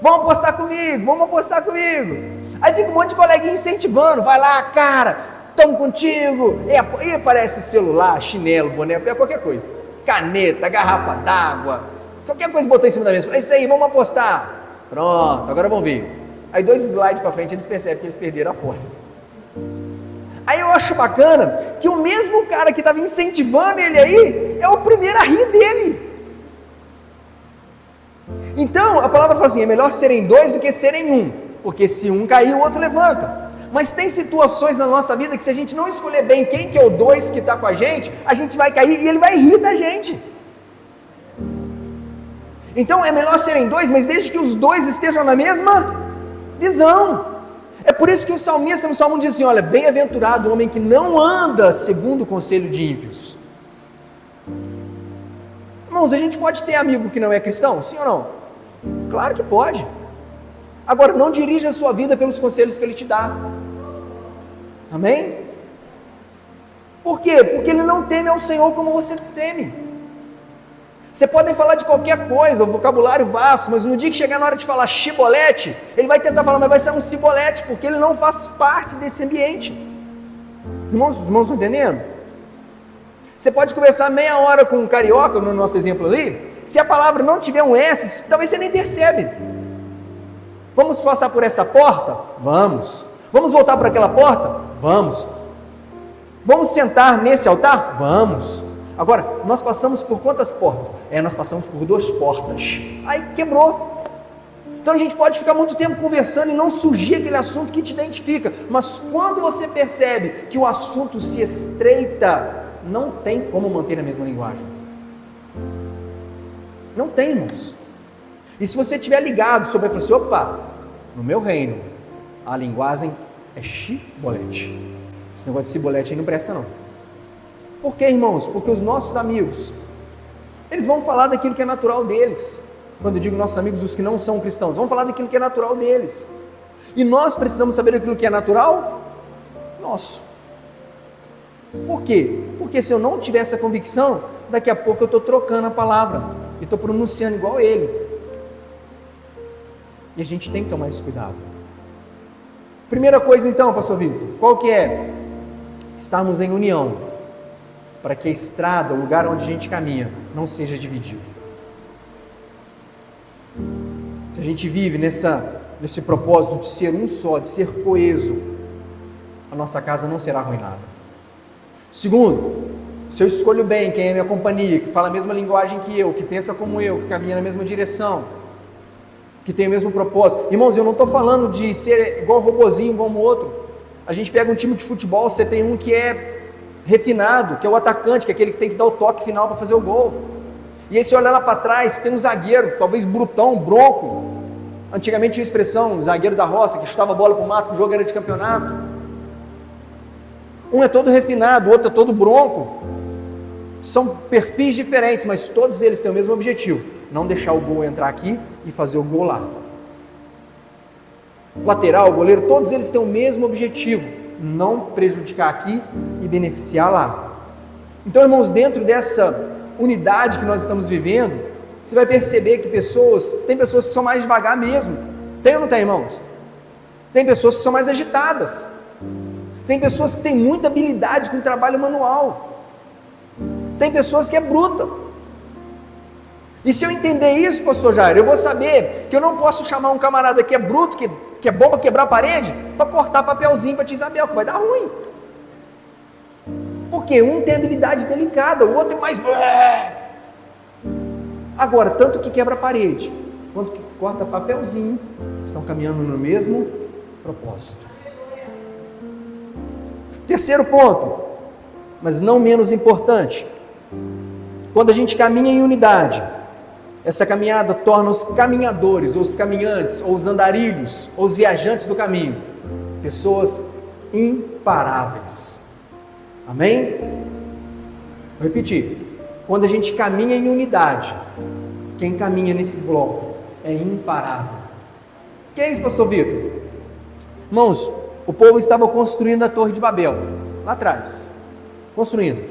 Vamos apostar comigo, vamos apostar comigo. Aí fica um monte de coleguinha incentivando. Vai lá, cara, estamos contigo. E aparece celular, chinelo, boné, qualquer coisa. Caneta, garrafa d'água, qualquer coisa botou em cima da mesa. É isso aí, vamos apostar. Pronto, agora vamos ver. Aí 2 slides para frente eles percebem que eles perderam a aposta. Aí eu acho bacana que o mesmo cara que estava incentivando ele aí é o primeiro a rir dele. Então a palavra fala assim: é melhor serem 2 do que serem 1, porque se um cair, o outro levanta. Mas tem situações na nossa vida que, se a gente não escolher bem quem que é o 2 que está com a gente vai cair e ele vai rir da gente. Então é melhor serem 2, mas desde que os 2 estejam na mesma visão. É por isso que o salmista no Salmo diz assim: olha, bem-aventurado o homem que não anda segundo o conselho de ímpios. Irmãos, a gente pode ter amigo que não é cristão? Sim ou não? Claro que pode. Agora, não dirija a sua vida pelos conselhos que ele te dá. Amém? Por quê? Porque ele não teme ao Senhor como você teme. Você pode falar de qualquer coisa, o vocabulário vasto, mas no dia que chegar na hora de falar chibolete, ele vai tentar falar, mas vai ser um cibolete, porque ele não faz parte desse ambiente. Irmãos, os irmãos estão entendendo? Você pode conversar meia hora com um carioca, no nosso exemplo ali, se a palavra não tiver um S, talvez você nem percebe. Vamos passar por essa porta? Vamos. Vamos voltar por aquela porta? Vamos. Vamos sentar nesse altar? Vamos. Agora, nós passamos por quantas portas? Nós passamos por 2 portas. Aí quebrou. Então a gente pode ficar muito tempo conversando e não surgir aquele assunto que te identifica. Mas quando você percebe que o assunto se estreita, não tem como manter a mesma linguagem. Não tem, irmãos. E se você estiver ligado sobre, vai falar assim: opa, no meu reino, a linguagem é chibolete. Esse negócio de cibolete aí não presta não. Por quê, irmãos? Porque os nossos amigos, eles vão falar daquilo que é natural deles. Quando eu digo nossos amigos, os que não são cristãos, vão falar daquilo que é natural deles. E nós precisamos saber aquilo que é natural nosso. Por quê? Porque se eu não tiver essa convicção, daqui a pouco eu estou trocando a palavra e estou pronunciando igual ele. E a gente tem que tomar esse cuidado. Primeira coisa então, pastor Vitor, qual que é? Estarmos em união, para que a estrada, o lugar onde a gente caminha, não seja dividido. Se a gente vive nesse propósito de ser um só, de ser coeso, a nossa casa não será arruinada. Segundo, se eu escolho bem quem é minha companhia, que fala a mesma linguagem que eu, que pensa como eu, que caminha na mesma direção, que tem o mesmo propósito. Irmãos, eu não estou falando de ser igual robozinho, igual o outro. A gente pega um time de futebol, você tem um que é refinado, que é o atacante, que é aquele que tem que dar o toque final para fazer o gol. E aí você olha lá para trás, tem um zagueiro, talvez brutão, bronco. Antigamente tinha a expressão, zagueiro da roça, que chutava a bola para o mato, que o jogo era de campeonato. Um é todo refinado, o outro é todo bronco. São perfis diferentes, mas todos eles têm o mesmo objetivo: não deixar o gol entrar aqui e fazer o gol lá. O lateral, o goleiro, todos eles têm o mesmo objetivo: não prejudicar aqui e beneficiar lá. Então, irmãos, dentro dessa unidade que nós estamos vivendo, você vai perceber que tem pessoas que são mais devagar mesmo. Tem ou não tem, irmãos? Tem pessoas que são mais agitadas. Tem pessoas que têm muita habilidade com trabalho manual. Tem pessoas que é bruta. E se eu entender isso, pastor Jair, eu vou saber que eu não posso chamar um camarada que é bruto, que é bom para quebrar a parede, para cortar papelzinho para tia Isabel, que vai dar ruim. Porque um tem habilidade delicada, o outro é mais... Agora, tanto que quebra a parede, quanto que corta papelzinho, estão caminhando no mesmo propósito. Terceiro ponto, mas não menos importante: quando a gente caminha em unidade, essa caminhada torna os caminhadores, ou os caminhantes, ou os andarilhos, ou os viajantes do caminho, pessoas imparáveis. Amém? Vou repetir: quando a gente caminha em unidade, quem caminha nesse bloco é imparável. O que é isso, pastor Vitor? Irmãos, o povo estava construindo a Torre de Babel, lá atrás, construindo.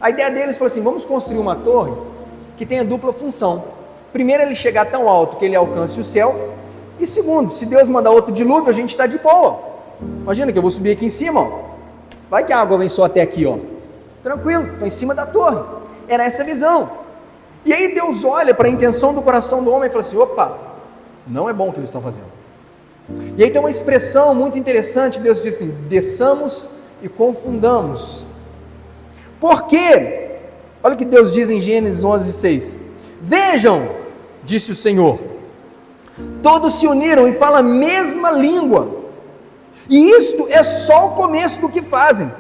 A ideia deles foi assim: vamos construir uma torre que tenha dupla função. Primeiro, ele chegar tão alto que ele alcance o céu, e segundo, se Deus mandar outro dilúvio, a gente está de boa. Imagina que eu vou subir aqui em cima, ó. Vai que a água vem só até aqui, ó. Tranquilo, estou em cima da torre. Era essa a visão. E aí Deus olha para a intenção do coração do homem e fala assim: opa, não é bom o que eles estão fazendo. E aí tem uma expressão muito interessante. Deus diz assim: desçamos e confundamos. Por quê? Olha o que Deus diz em Gênesis 11:6. Vejam, disse o Senhor, todos se uniram e falam a mesma língua, e isto é só o começo do que fazem.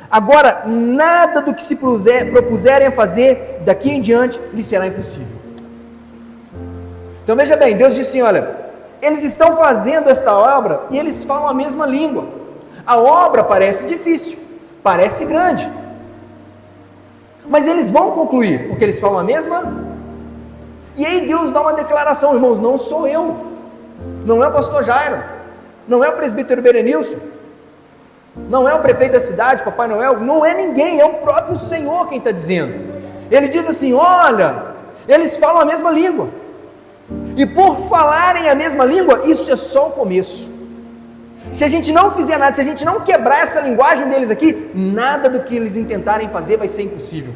Agora, nada do que se propuserem a fazer daqui em diante lhes será impossível. Então veja bem, Deus disse assim: olha, eles estão fazendo esta obra e eles falam a mesma língua. A obra parece difícil, parece grande, mas eles vão concluir, porque eles falam a mesma. E aí Deus dá uma declaração: irmãos, não sou eu, não é o pastor Jairo, não é o presbítero Berenilson, não é o prefeito da cidade, Papai Noel, não é ninguém, é o próprio Senhor quem está dizendo. Ele diz assim: olha, eles falam a mesma língua, e por falarem a mesma língua, isso é só o começo. Se a gente não fizer nada, se a gente não quebrar essa linguagem deles aqui, nada do que eles intentarem fazer vai ser impossível.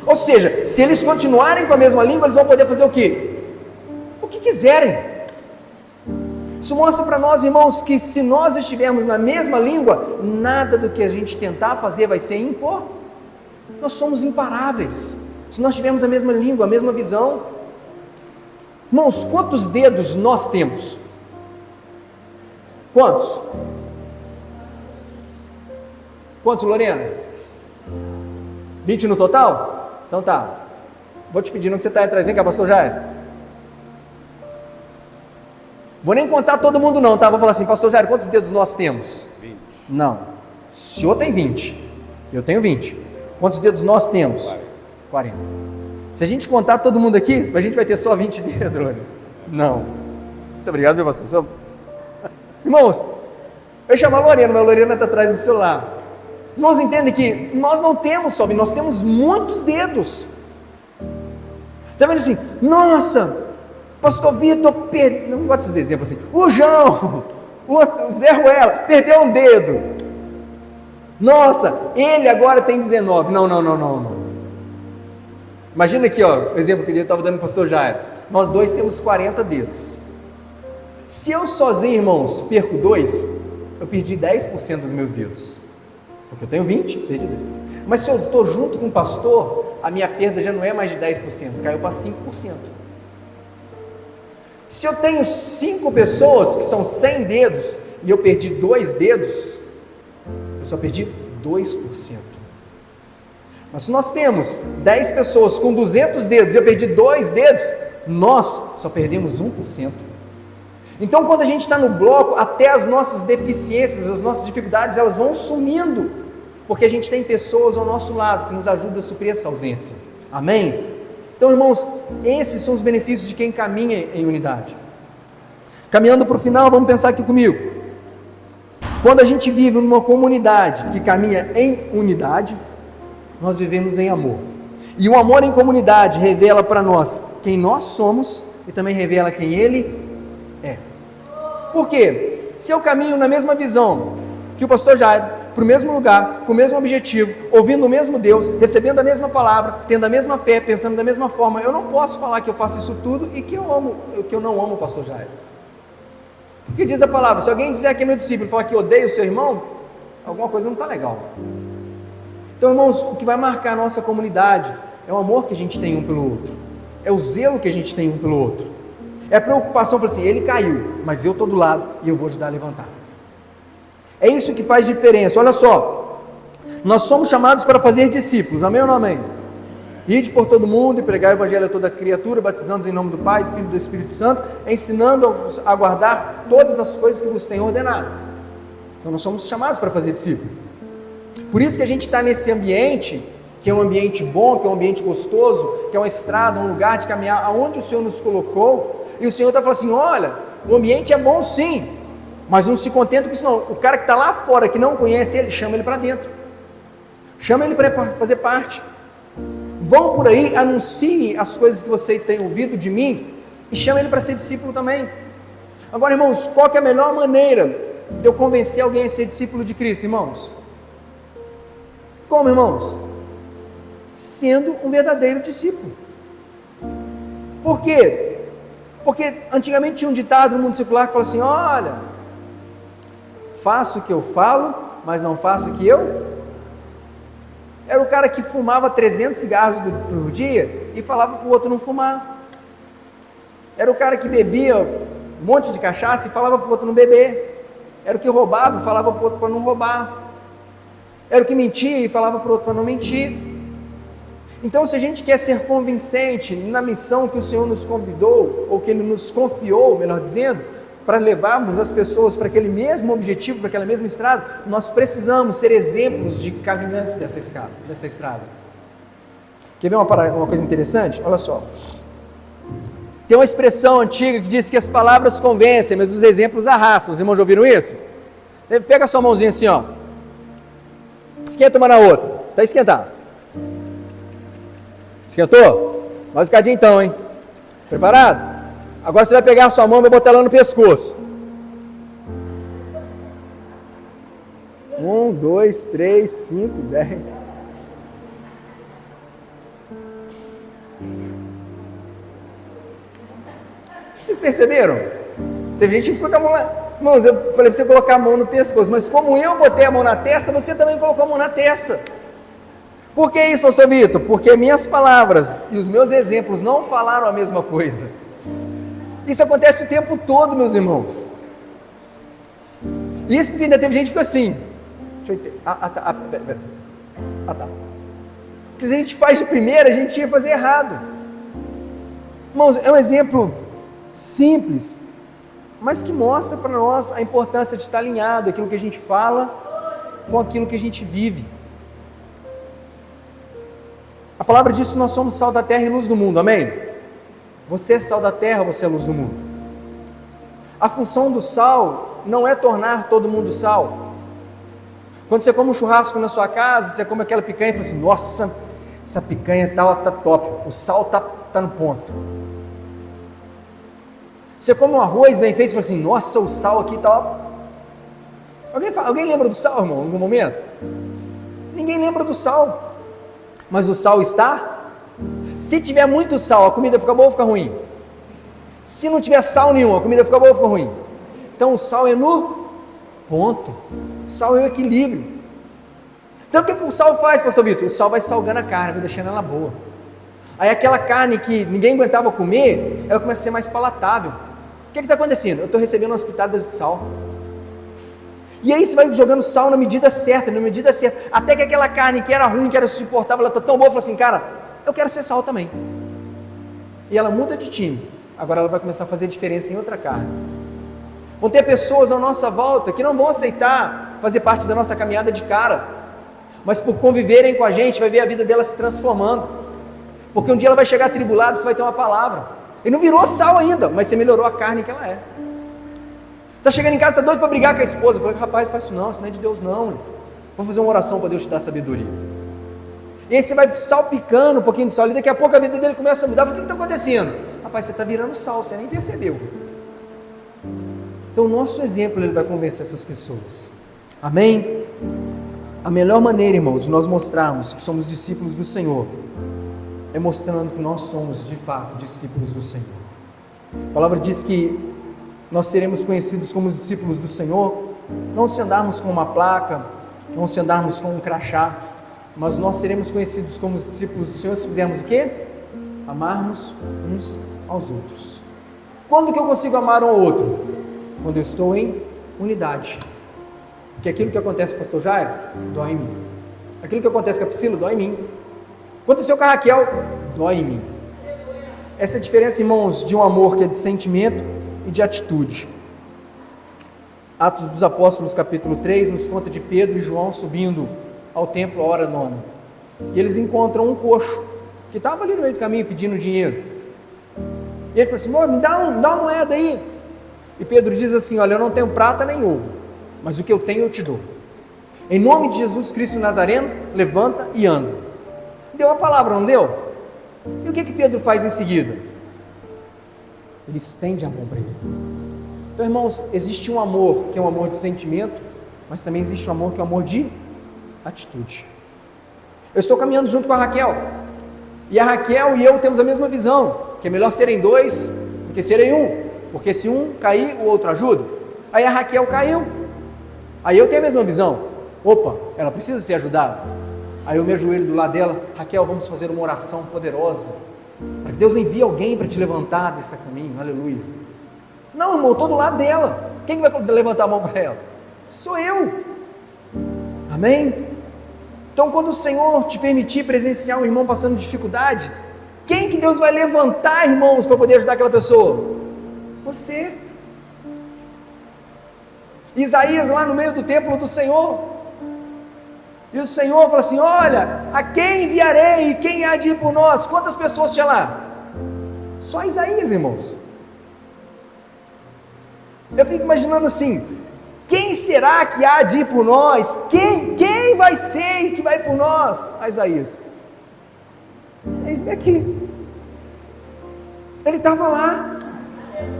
Ou seja, se eles continuarem com a mesma língua, eles vão poder fazer o quê? O que quiserem. Isso mostra para nós, irmãos, que se nós estivermos na mesma língua, nada do que a gente tentar fazer vai ser impor. Nós somos imparáveis. Se nós tivermos a mesma língua, a mesma visão. Irmãos, quantos dedos nós temos? Quantos? Quantos, Lorena? 20 no total? Então tá. Vou te pedir, não que você está atrás. Vem cá, pastor Jair. Vou nem contar todo mundo não, tá? Vou falar assim: pastor Jair, quantos dedos nós temos? 20. Não. O senhor tem 20. Eu tenho 20. Quantos dedos nós temos? 40. Se a gente contar todo mundo aqui, a gente vai ter só 20 dedos, Lorena. Não. Muito obrigado, meu pastor. Irmãos, eu chamo a Lorena, mas a Lorena está atrás do celular. Irmãos, entendem que nós não temos só, nós temos muitos dedos. Está vendo assim? Nossa, Pastor Vitor, não gosto desses exemplos assim, o João, o Zé Ruela, perdeu um dedo. Nossa, ele agora tem 19. Não. Imagina aqui, ó, o exemplo que ele estava dando para o pastor Jairo. Nós dois temos 40 dedos. Se eu sozinho, irmãos, perco 2, eu perdi 10% dos meus dedos. Porque eu tenho 20, perdi 2. Mas se eu estou junto com o pastor, a minha perda já não é mais de 10%, caiu para 5%. Se eu tenho 5 pessoas que são 100 dedos e eu perdi 2 dedos, eu só perdi 2%. Mas se nós temos 10 pessoas com 200 dedos e eu perdi 2 dedos, nós só perdemos 1%. Então, quando a gente está no bloco, até as nossas deficiências, as nossas dificuldades, elas vão sumindo, porque a gente tem pessoas ao nosso lado que nos ajudam a suprir essa ausência. Amém? Então, irmãos, esses são os benefícios de quem caminha em unidade. Caminhando para o final, vamos pensar aqui comigo. Quando a gente vive numa comunidade que caminha em unidade, nós vivemos em amor. E o amor em comunidade revela para nós quem nós somos e também revela quem Ele é. Por quê? Se eu caminho na mesma visão que o pastor Jairo, para o mesmo lugar, com o mesmo objetivo, ouvindo o mesmo Deus, recebendo a mesma palavra, tendo a mesma fé, pensando da mesma forma, eu não posso falar que eu faço isso tudo e que eu não amo o pastor Jairo. Porque diz a palavra, se alguém dizer que é meu discípulo e falar que odeia o seu irmão, alguma coisa não está legal. Então, irmãos, o que vai marcar a nossa comunidade é o amor que a gente tem um pelo outro, é o zelo que a gente tem um pelo outro, é a preocupação, falar assim, ele caiu, mas eu estou do lado e eu vou ajudar a levantar. É isso que faz diferença. Olha só, nós somos chamados para fazer discípulos, amém ou não amém? Ide por todo mundo e pregar o evangelho a toda criatura, batizando-os em nome do Pai, do Filho e do Espírito Santo, ensinando-os a guardar todas as coisas que vos tenho ordenado. Então nós somos chamados para fazer discípulos. Por isso que a gente está nesse ambiente, que é um ambiente bom, que é um ambiente gostoso, que é uma estrada, um lugar de caminhar, aonde o Senhor nos colocou, e o Senhor está falando assim, olha, o ambiente é bom sim, mas não se contenta com isso não. O cara que está lá fora, que não conhece ele, chama ele para dentro, chama ele para fazer parte. Vão por aí, anuncie as coisas que você tem ouvido de mim, e chama ele para ser discípulo também. Agora, irmãos, qual que é a melhor maneira de eu convencer alguém a ser discípulo de Cristo, irmãos? Como, irmãos? Sendo um verdadeiro discípulo. Por quê? Porque antigamente tinha um ditado no mundo secular que fala assim, olha, faço o que eu falo, mas não faço o que eu... Era o cara que fumava 300 cigarros por dia e falava para o outro não fumar. Era o cara que bebia um monte de cachaça e falava para o outro não beber. Era o que roubava e falava para o outro para não roubar. Era o que mentia e falava para o outro para não mentir. Então, se a gente quer ser convincente na missão que o Senhor nos convidou, ou que Ele nos confiou, melhor dizendo, para levarmos as pessoas para aquele mesmo objetivo, para aquela mesma estrada, nós precisamos ser exemplos de caminhantes dessa estrada. Quer ver uma coisa interessante? Olha só. Tem uma expressão antiga que diz que as palavras convencem, mas os exemplos arrastam. Os irmãos já ouviram isso? Pega a sua mãozinha assim, ó. Esquenta uma na outra. Está esquentado. Esquentou? Mais escadinha então, hein? Preparado? Agora você vai pegar a sua mão e vai botar ela no pescoço. 1, 2, 3, 5, 10. Vocês perceberam? Teve gente que ficou com a mão lá. Irmãos, eu falei para você colocar a mão no pescoço, mas como eu botei a mão na testa, você também colocou a mão na testa. Por que isso, pastor Vitor? Porque minhas palavras e os meus exemplos não falaram a mesma coisa. Isso acontece o tempo todo, meus irmãos. Isso porque ainda teve gente que ficou assim. Tá. Porque se a gente faz de primeira, a gente ia fazer errado. Irmãos, é um exemplo simples, mas que mostra para nós a importância de estar alinhado aquilo que a gente fala com aquilo que a gente vive. A palavra diz que nós somos sal da terra e luz do mundo, amém? Você é sal da terra, você é luz do mundo. A função do sal não é tornar todo mundo sal. Quando você come um churrasco na sua casa, você come aquela picanha e fala assim, nossa, essa picanha tá top, o sal tá no ponto. Você come um arroz bem feito e fala assim, nossa, o sal aqui tá... Alguém lembra do sal, irmão, em algum momento? Ninguém lembra do sal. Mas o sal está? Se tiver muito sal, a comida fica boa ou fica ruim? Se não tiver sal nenhum, a comida fica boa ou fica ruim? Então o sal é no ponto. O sal é o equilíbrio. Então o que o sal faz, pastor Vitor? O sal vai salgando a carne, vai deixando ela boa. Aí aquela carne que ninguém aguentava comer, ela começa a ser mais palatável. O que está acontecendo? Eu estou recebendo umas pitadas de sal. E aí você vai jogando sal na medida certa, até que aquela carne que era ruim, que era insuportável, ela está tão boa, fala assim, cara, eu quero ser sal também. E ela muda de time. Agora ela vai começar a fazer diferença em outra carne. Vão ter pessoas à nossa volta que não vão aceitar fazer parte da nossa caminhada de cara, mas por conviverem com a gente, vai ver a vida dela se transformando. Porque um dia ela vai chegar atribulada, você vai ter uma palavra. E não virou sal ainda, mas você melhorou a carne que ela é. Está chegando em casa, está doido para brigar com a esposa. Eu falei, rapaz, faz isso não é de Deus não. Vou fazer uma oração para Deus te dar sabedoria. E aí você vai salpicando um pouquinho de sal, e daqui a pouco a vida dele começa a mudar. O que está acontecendo? Rapaz, você está virando sal, você nem percebeu. Então o nosso exemplo, ele vai convencer essas pessoas. Amém? A melhor maneira, irmãos, de nós mostrarmos que somos discípulos do Senhor, é mostrando que nós somos de fato discípulos do Senhor. A palavra diz que nós seremos conhecidos como os discípulos do Senhor, não se andarmos com uma placa, não se andarmos com um crachá, mas nós seremos conhecidos como os discípulos do Senhor se fizermos o quê? Amarmos uns aos outros. Quando que eu consigo amar um ao outro? Quando eu estou em unidade. Porque aquilo que acontece com o pastor Jairo, dói em mim. Aquilo que acontece com a Priscila, dói em mim. Aconteceu com a Raquel, dói em mim. Essa é a diferença, irmãos, de um amor que é de sentimento e de atitude. Atos dos Apóstolos, capítulo 3, nos conta de Pedro e João subindo ao templo à hora nona. E eles encontram um coxo, que estava ali no meio do caminho pedindo dinheiro. E ele falou assim, me dá uma moeda aí. E Pedro diz assim, olha, eu não tenho prata nem ouro, mas o que eu tenho eu te dou. Em nome de Jesus Cristo Nazareno, levanta e anda. Deu a palavra, não deu? E o que Pedro faz em seguida? Ele estende a mão para ele. Então, irmãos, existe um amor que é um amor de sentimento, mas também existe um amor que é um amor de atitude. Eu estou caminhando junto com a Raquel, e a Raquel e eu temos a mesma visão, que é melhor serem dois do que serem um, porque se um cair, o outro ajuda. Aí a Raquel caiu, aí eu tenho a mesma visão, opa, ela precisa ser ajudada. Aí eu me ajoelho do lado dela, Raquel, vamos fazer uma oração poderosa, para que Deus envie alguém para te levantar desse caminho, aleluia. Não, irmão, eu estou do lado dela, quem vai levantar a mão para ela? Sou eu, amém? Então quando o Senhor te permitir presenciar um irmão passando dificuldade, quem que Deus vai levantar, irmãos, para poder ajudar aquela pessoa? Você. Isaías lá no meio do templo do Senhor, e o Senhor fala assim, olha, a quem enviarei e quem há de ir por nós? Quantas pessoas tinha lá? Só Isaías, irmãos. Eu fico imaginando assim, quem será que há de ir por nós? Quem vai ser que vai por nós? A Isaías. É esse daqui. Ele estava lá.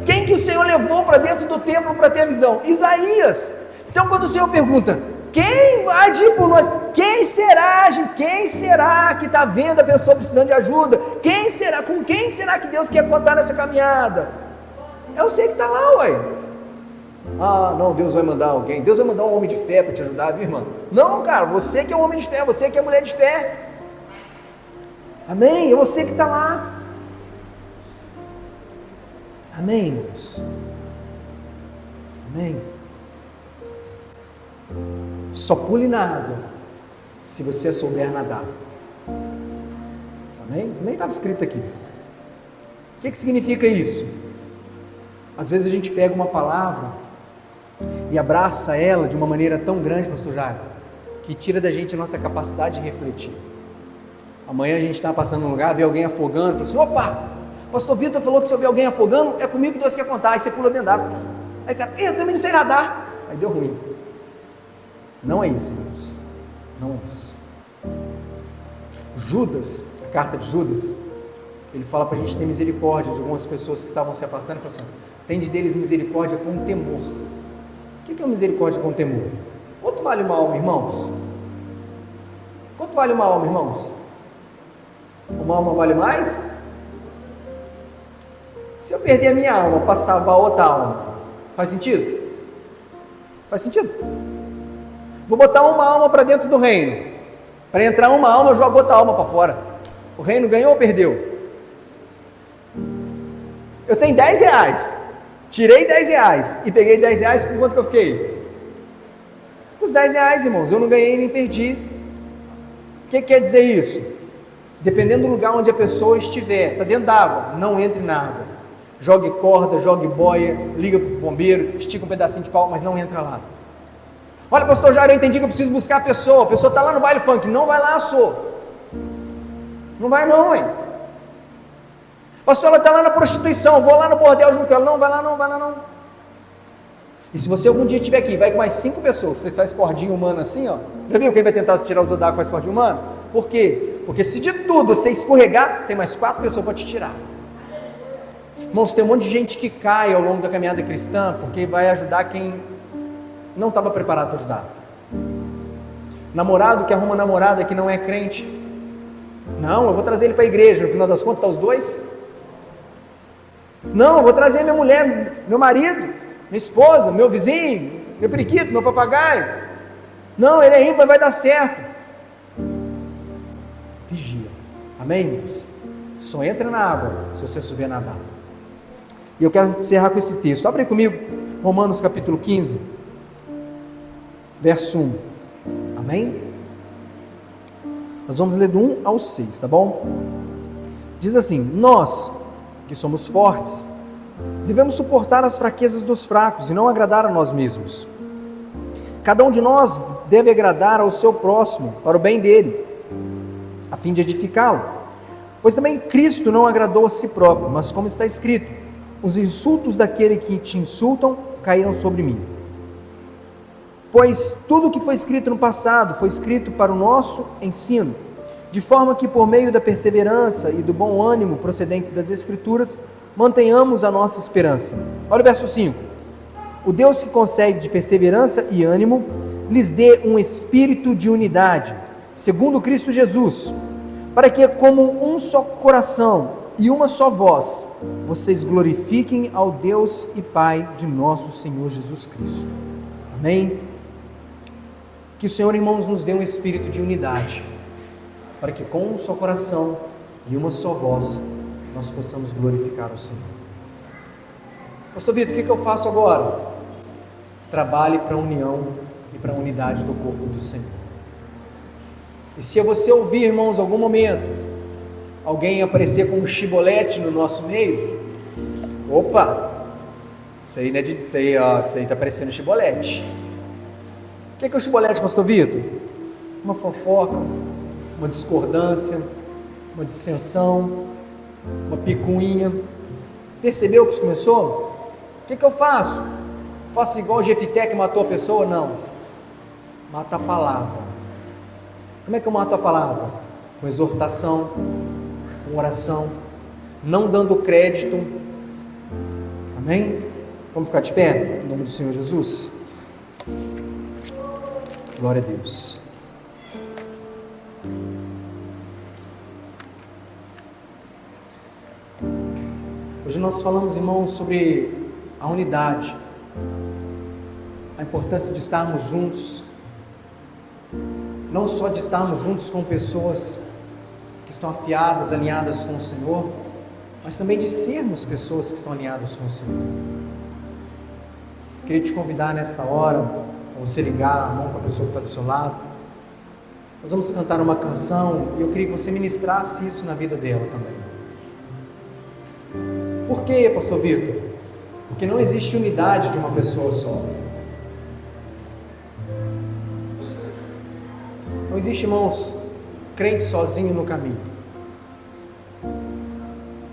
Quem que o Senhor levou para dentro do templo para ter a visão? Isaías. Então quando o Senhor pergunta, quem vai de ir por nós? Quem será, gente? Quem será que está vendo a pessoa precisando de ajuda? Quem será? Com quem será que Deus quer contar nessa caminhada? É você que está lá, ué. Ah, não, Deus vai mandar alguém. Deus vai mandar um homem de fé para te ajudar, viu, irmão? Não, cara, você que é um homem de fé, você que é mulher de fé. Amém? É você que está lá. Amém, irmãos? Amém? Só pule na água se você souber nadar. Amém? Nem estava escrito aqui. O que significa isso? Às vezes a gente pega uma palavra e abraça ela de uma maneira tão grande, pastor Jairo, que tira da gente a nossa capacidade de refletir. Amanhã a gente está passando num lugar, vê alguém afogando, fala assim, opa, pastor Vitor falou que se eu ver alguém afogando, é comigo que Deus quer contar. Aí você pula dentro d'água. Aí cara, eu também não sei nadar. Aí deu ruim. Não é isso, irmãos. Não é isso. Judas, a carta de Judas, ele fala para a gente ter misericórdia de algumas pessoas que estavam se afastando e fala assim, Tende deles misericórdia com temor. O que é misericórdia com temor? Quanto vale uma alma, irmãos? Quanto vale uma alma, irmãos? Uma alma vale mais? Se eu perder a minha alma para salvar outra alma, faz sentido? Faz sentido? Vou botar uma alma para dentro do reino. Para entrar uma alma, eu jogo outra alma para fora. O reino ganhou ou perdeu? Eu tenho 10 reais. Tirei 10 reais e peguei 10 reais, com quanto que eu fiquei? Com os 10 reais, irmãos. Eu não ganhei nem perdi. O que quer dizer isso? Dependendo do lugar onde a pessoa estiver, está dentro d'água, não entre na água. Jogue corda, jogue boia, liga para o bombeiro, estica um pedacinho de pau, mas não entra lá. Olha, pastor Jair, eu entendi que eu preciso buscar a pessoa está lá no baile funk, não vai lá, não vai não, hein? Pastor, ela está lá na prostituição, vou lá no bordel junto com ela, não, vai lá não. E se você algum dia estiver aqui, vai com mais 5 pessoas, você faz cordinha humana assim, ó, já viu quem vai tentar tirar os outros da água faz cordinha humana? Por quê? Porque se de tudo você escorregar, tem mais 4 pessoas para te tirar. Irmãos, tem um monte de gente que cai ao longo da caminhada cristã, porque vai ajudar quem não estava preparado para ajudar. Namorado que arruma namorada que não é crente. Não, eu vou trazer ele para a igreja, no final das contas, tá os dois. Não, eu vou trazer minha mulher, meu marido, minha esposa, meu vizinho, meu periquito, meu papagaio. Não, ele é ímpar, vai dar certo. Vigia. Amém, irmãos? Só entra na água se você souber nadar. E eu quero encerrar com esse texto. Abre comigo, Romanos capítulo 15, verso 1. Amém? Nós vamos ler do 1 ao 6, tá bom? Diz assim: nós, que somos fortes, devemos suportar as fraquezas dos fracos e não agradar a nós mesmos. Cada um de nós deve agradar ao seu próximo, para o bem dele, a fim de edificá-lo. Pois também Cristo não agradou a si próprio, mas como está escrito: os insultos daquele que te insultam caíram sobre mim. Pois tudo o que foi escrito no passado foi escrito para o nosso ensino, de forma que por meio da perseverança e do bom ânimo procedentes das Escrituras, mantenhamos a nossa esperança. Olha o verso 5. O Deus que concede de perseverança e ânimo, lhes dê um espírito de unidade, segundo Cristo Jesus, para que, como um só coração e uma só voz, vocês glorifiquem ao Deus e Pai de nosso Senhor Jesus Cristo. Amém? Que o Senhor, irmãos, nos dê um espírito de unidade, para que com um só coração e uma só voz, nós possamos glorificar o Senhor. Pastor Vitor, o que eu faço agora? Trabalhe para a união e para a unidade do corpo do Senhor. E se você ouvir, irmãos, em algum momento, alguém aparecer com um chibolete no nosso meio, opa, isso aí está parecendo chibolete. O que é o chibolete, pastor Vitor? Uma fofoca, uma discordância, uma dissensão, uma picuinha. Percebeu que isso começou? O que eu faço? Faço igual o Jefité que matou a pessoa? Não. Mata a palavra. Como é que eu mato a palavra? Com exortação, com oração, não dando crédito. Amém? Vamos ficar de pé? Em nome do Senhor Jesus. Glória a Deus. Hoje nós falamos, irmãos, sobre a unidade, a importância de estarmos juntos, não só de estarmos juntos com pessoas que estão afiadas, alinhadas com o Senhor, mas também de sermos pessoas que estão alinhadas com o Senhor. Queria te convidar nesta hora, a você ligar a mão para a pessoa que está do seu lado. Nós vamos cantar uma canção e eu queria que você ministrasse isso na vida dela também. Por quê, pastor Vitor? Porque não existe unidade de uma pessoa só. Não existe, irmãos, crente sozinho no caminho.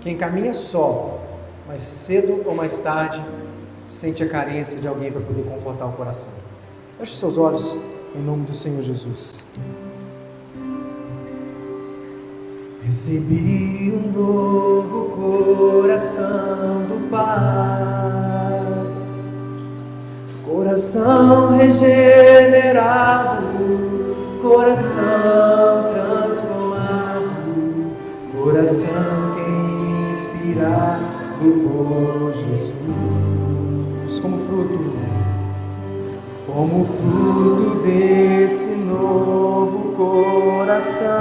Quem caminha só, mais cedo ou mais tarde, sente a carência de alguém para poder confortar o coração. Feche seus olhos em nome do Senhor Jesus. Recebi um novo coração do Pai, coração regenerado, coração transformado, coração que é inspirado por Jesus, como fruto desse novo coração.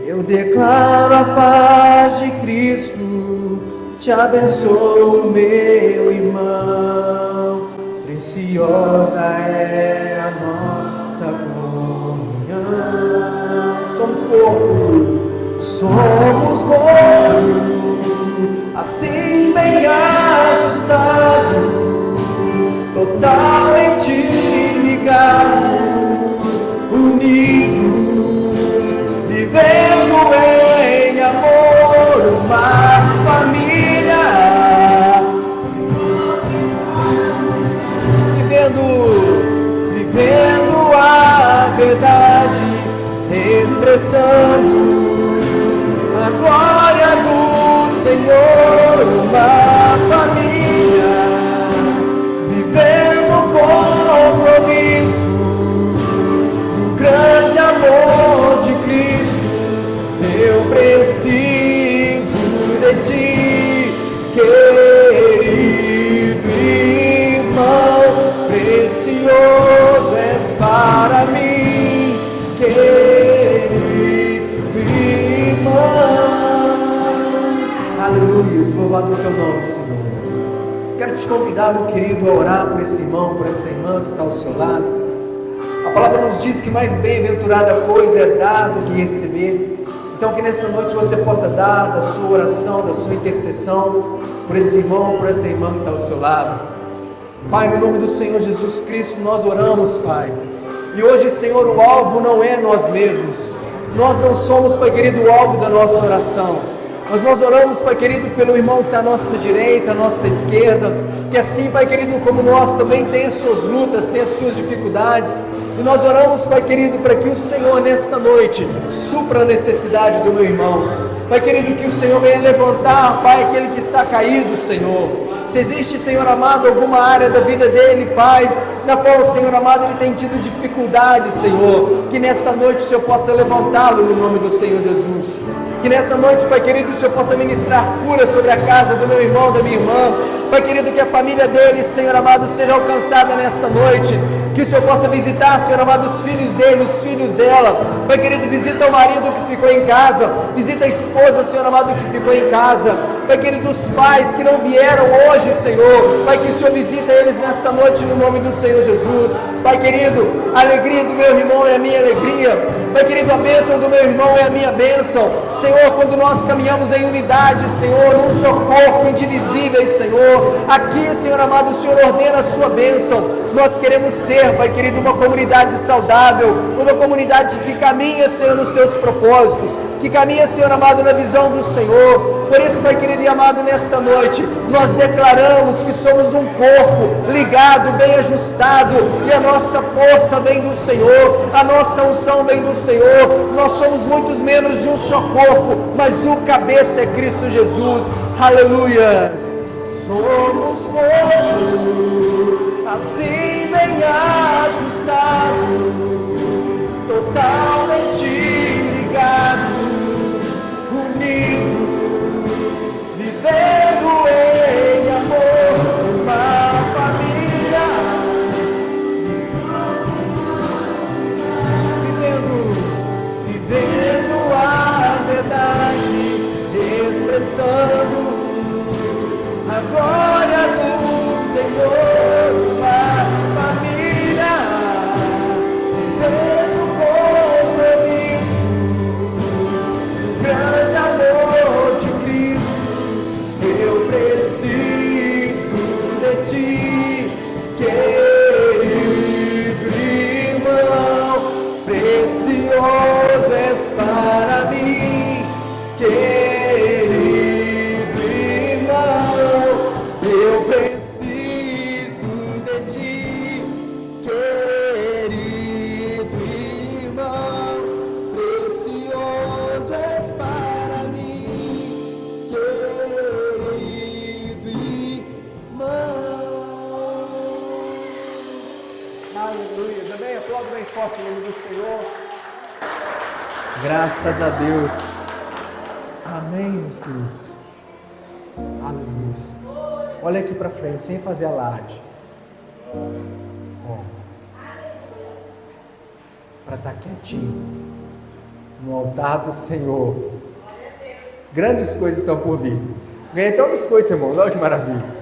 Eu declaro a paz de Cristo, te abençoo, meu irmão. Preciosa é a nossa comunhão. Somos corpo, assim bem ajustado, totalmente ligados, unidos, vivendo em amor, uma família, vivendo a verdade, expressando a glória do Senhor, uma família, vivendo o compromisso do grande amor de Cristo. Eu preciso de ti, querido irmão, precioso és para mim, querido irmão. Aleluia, louvado o teu nome, Senhor. Quero te convidar, meu querido, a orar por esse irmão, por essa irmã que está ao seu lado. A palavra nos diz que mais bem-aventurada coisa é dar do que receber. Então que nessa noite você possa dar da sua oração, da sua intercessão por esse irmão, por essa irmã que está ao seu lado. Pai, no nome do Senhor Jesus Cristo, nós oramos, Pai. E hoje, Senhor, o alvo não é nós mesmos. Nós não somos, Pai querido, o alvo da nossa oração. Mas nós oramos, Pai querido, pelo irmão que está à nossa direita, à nossa esquerda, que assim, Pai querido, como nós, também tem as suas lutas, tem as suas dificuldades. E nós oramos, Pai querido, para que o Senhor nesta noite supra a necessidade do meu irmão. Pai querido, que o Senhor venha levantar, Pai, aquele que está caído, Senhor. Se existe, Senhor amado, alguma área da vida dele, Pai, na qual, Senhor amado, ele tem tido dificuldade, Senhor, que nesta noite o Senhor possa levantá-lo no nome do Senhor Jesus. Que nessa noite, Pai querido, o Senhor possa ministrar cura sobre a casa do meu irmão, da minha irmã. Pai querido, que a família dele, Senhor amado, seja alcançada nesta noite. Que o Senhor possa visitar, Senhor amado, os filhos dele, os filhos dela. Pai querido, visita o marido que ficou em casa. Visita a esposa, Senhor amado, que ficou em casa. Pai querido, os pais que não vieram hoje, Senhor. Pai, que o Senhor visita eles nesta noite no nome do Senhor Jesus. Pai querido, a alegria do meu irmão é a minha alegria. Pai querido, a bênção do meu irmão é a minha bênção. Senhor, quando nós caminhamos em unidade, Senhor, num só corpo, indivisíveis, Senhor. Aqui, Senhor amado, o Senhor ordena a sua bênção. Nós queremos ser, Pai querido, uma comunidade saudável, uma comunidade que caminha, Senhor, nos teus propósitos, que caminha, Senhor amado, na visão do Senhor. Por isso, Pai querido e amado, nesta noite, nós declaramos que somos um corpo ligado, bem ajustado, e a nossa força vem do Senhor, a nossa unção vem do Senhor. Nós somos muitos membros de um só corpo, mas o cabeça é Cristo Jesus. Aleluias! Somos corpo, assim bem ajustado, totalmente ligados, unidos, vivendo em amor, uma família, vivendo a verdade, expressando a glória do Senhor, uma família. Aleluia. Amém? Aplauda bem forte o nome do Senhor. Graças a Deus. Amém, meus queridos. Aleluia. Olha aqui para frente, sem fazer alarde. Para estar quietinho no altar do Senhor. Grandes coisas estão por vir. Ganhei até um biscoito, irmão. Olha que maravilha.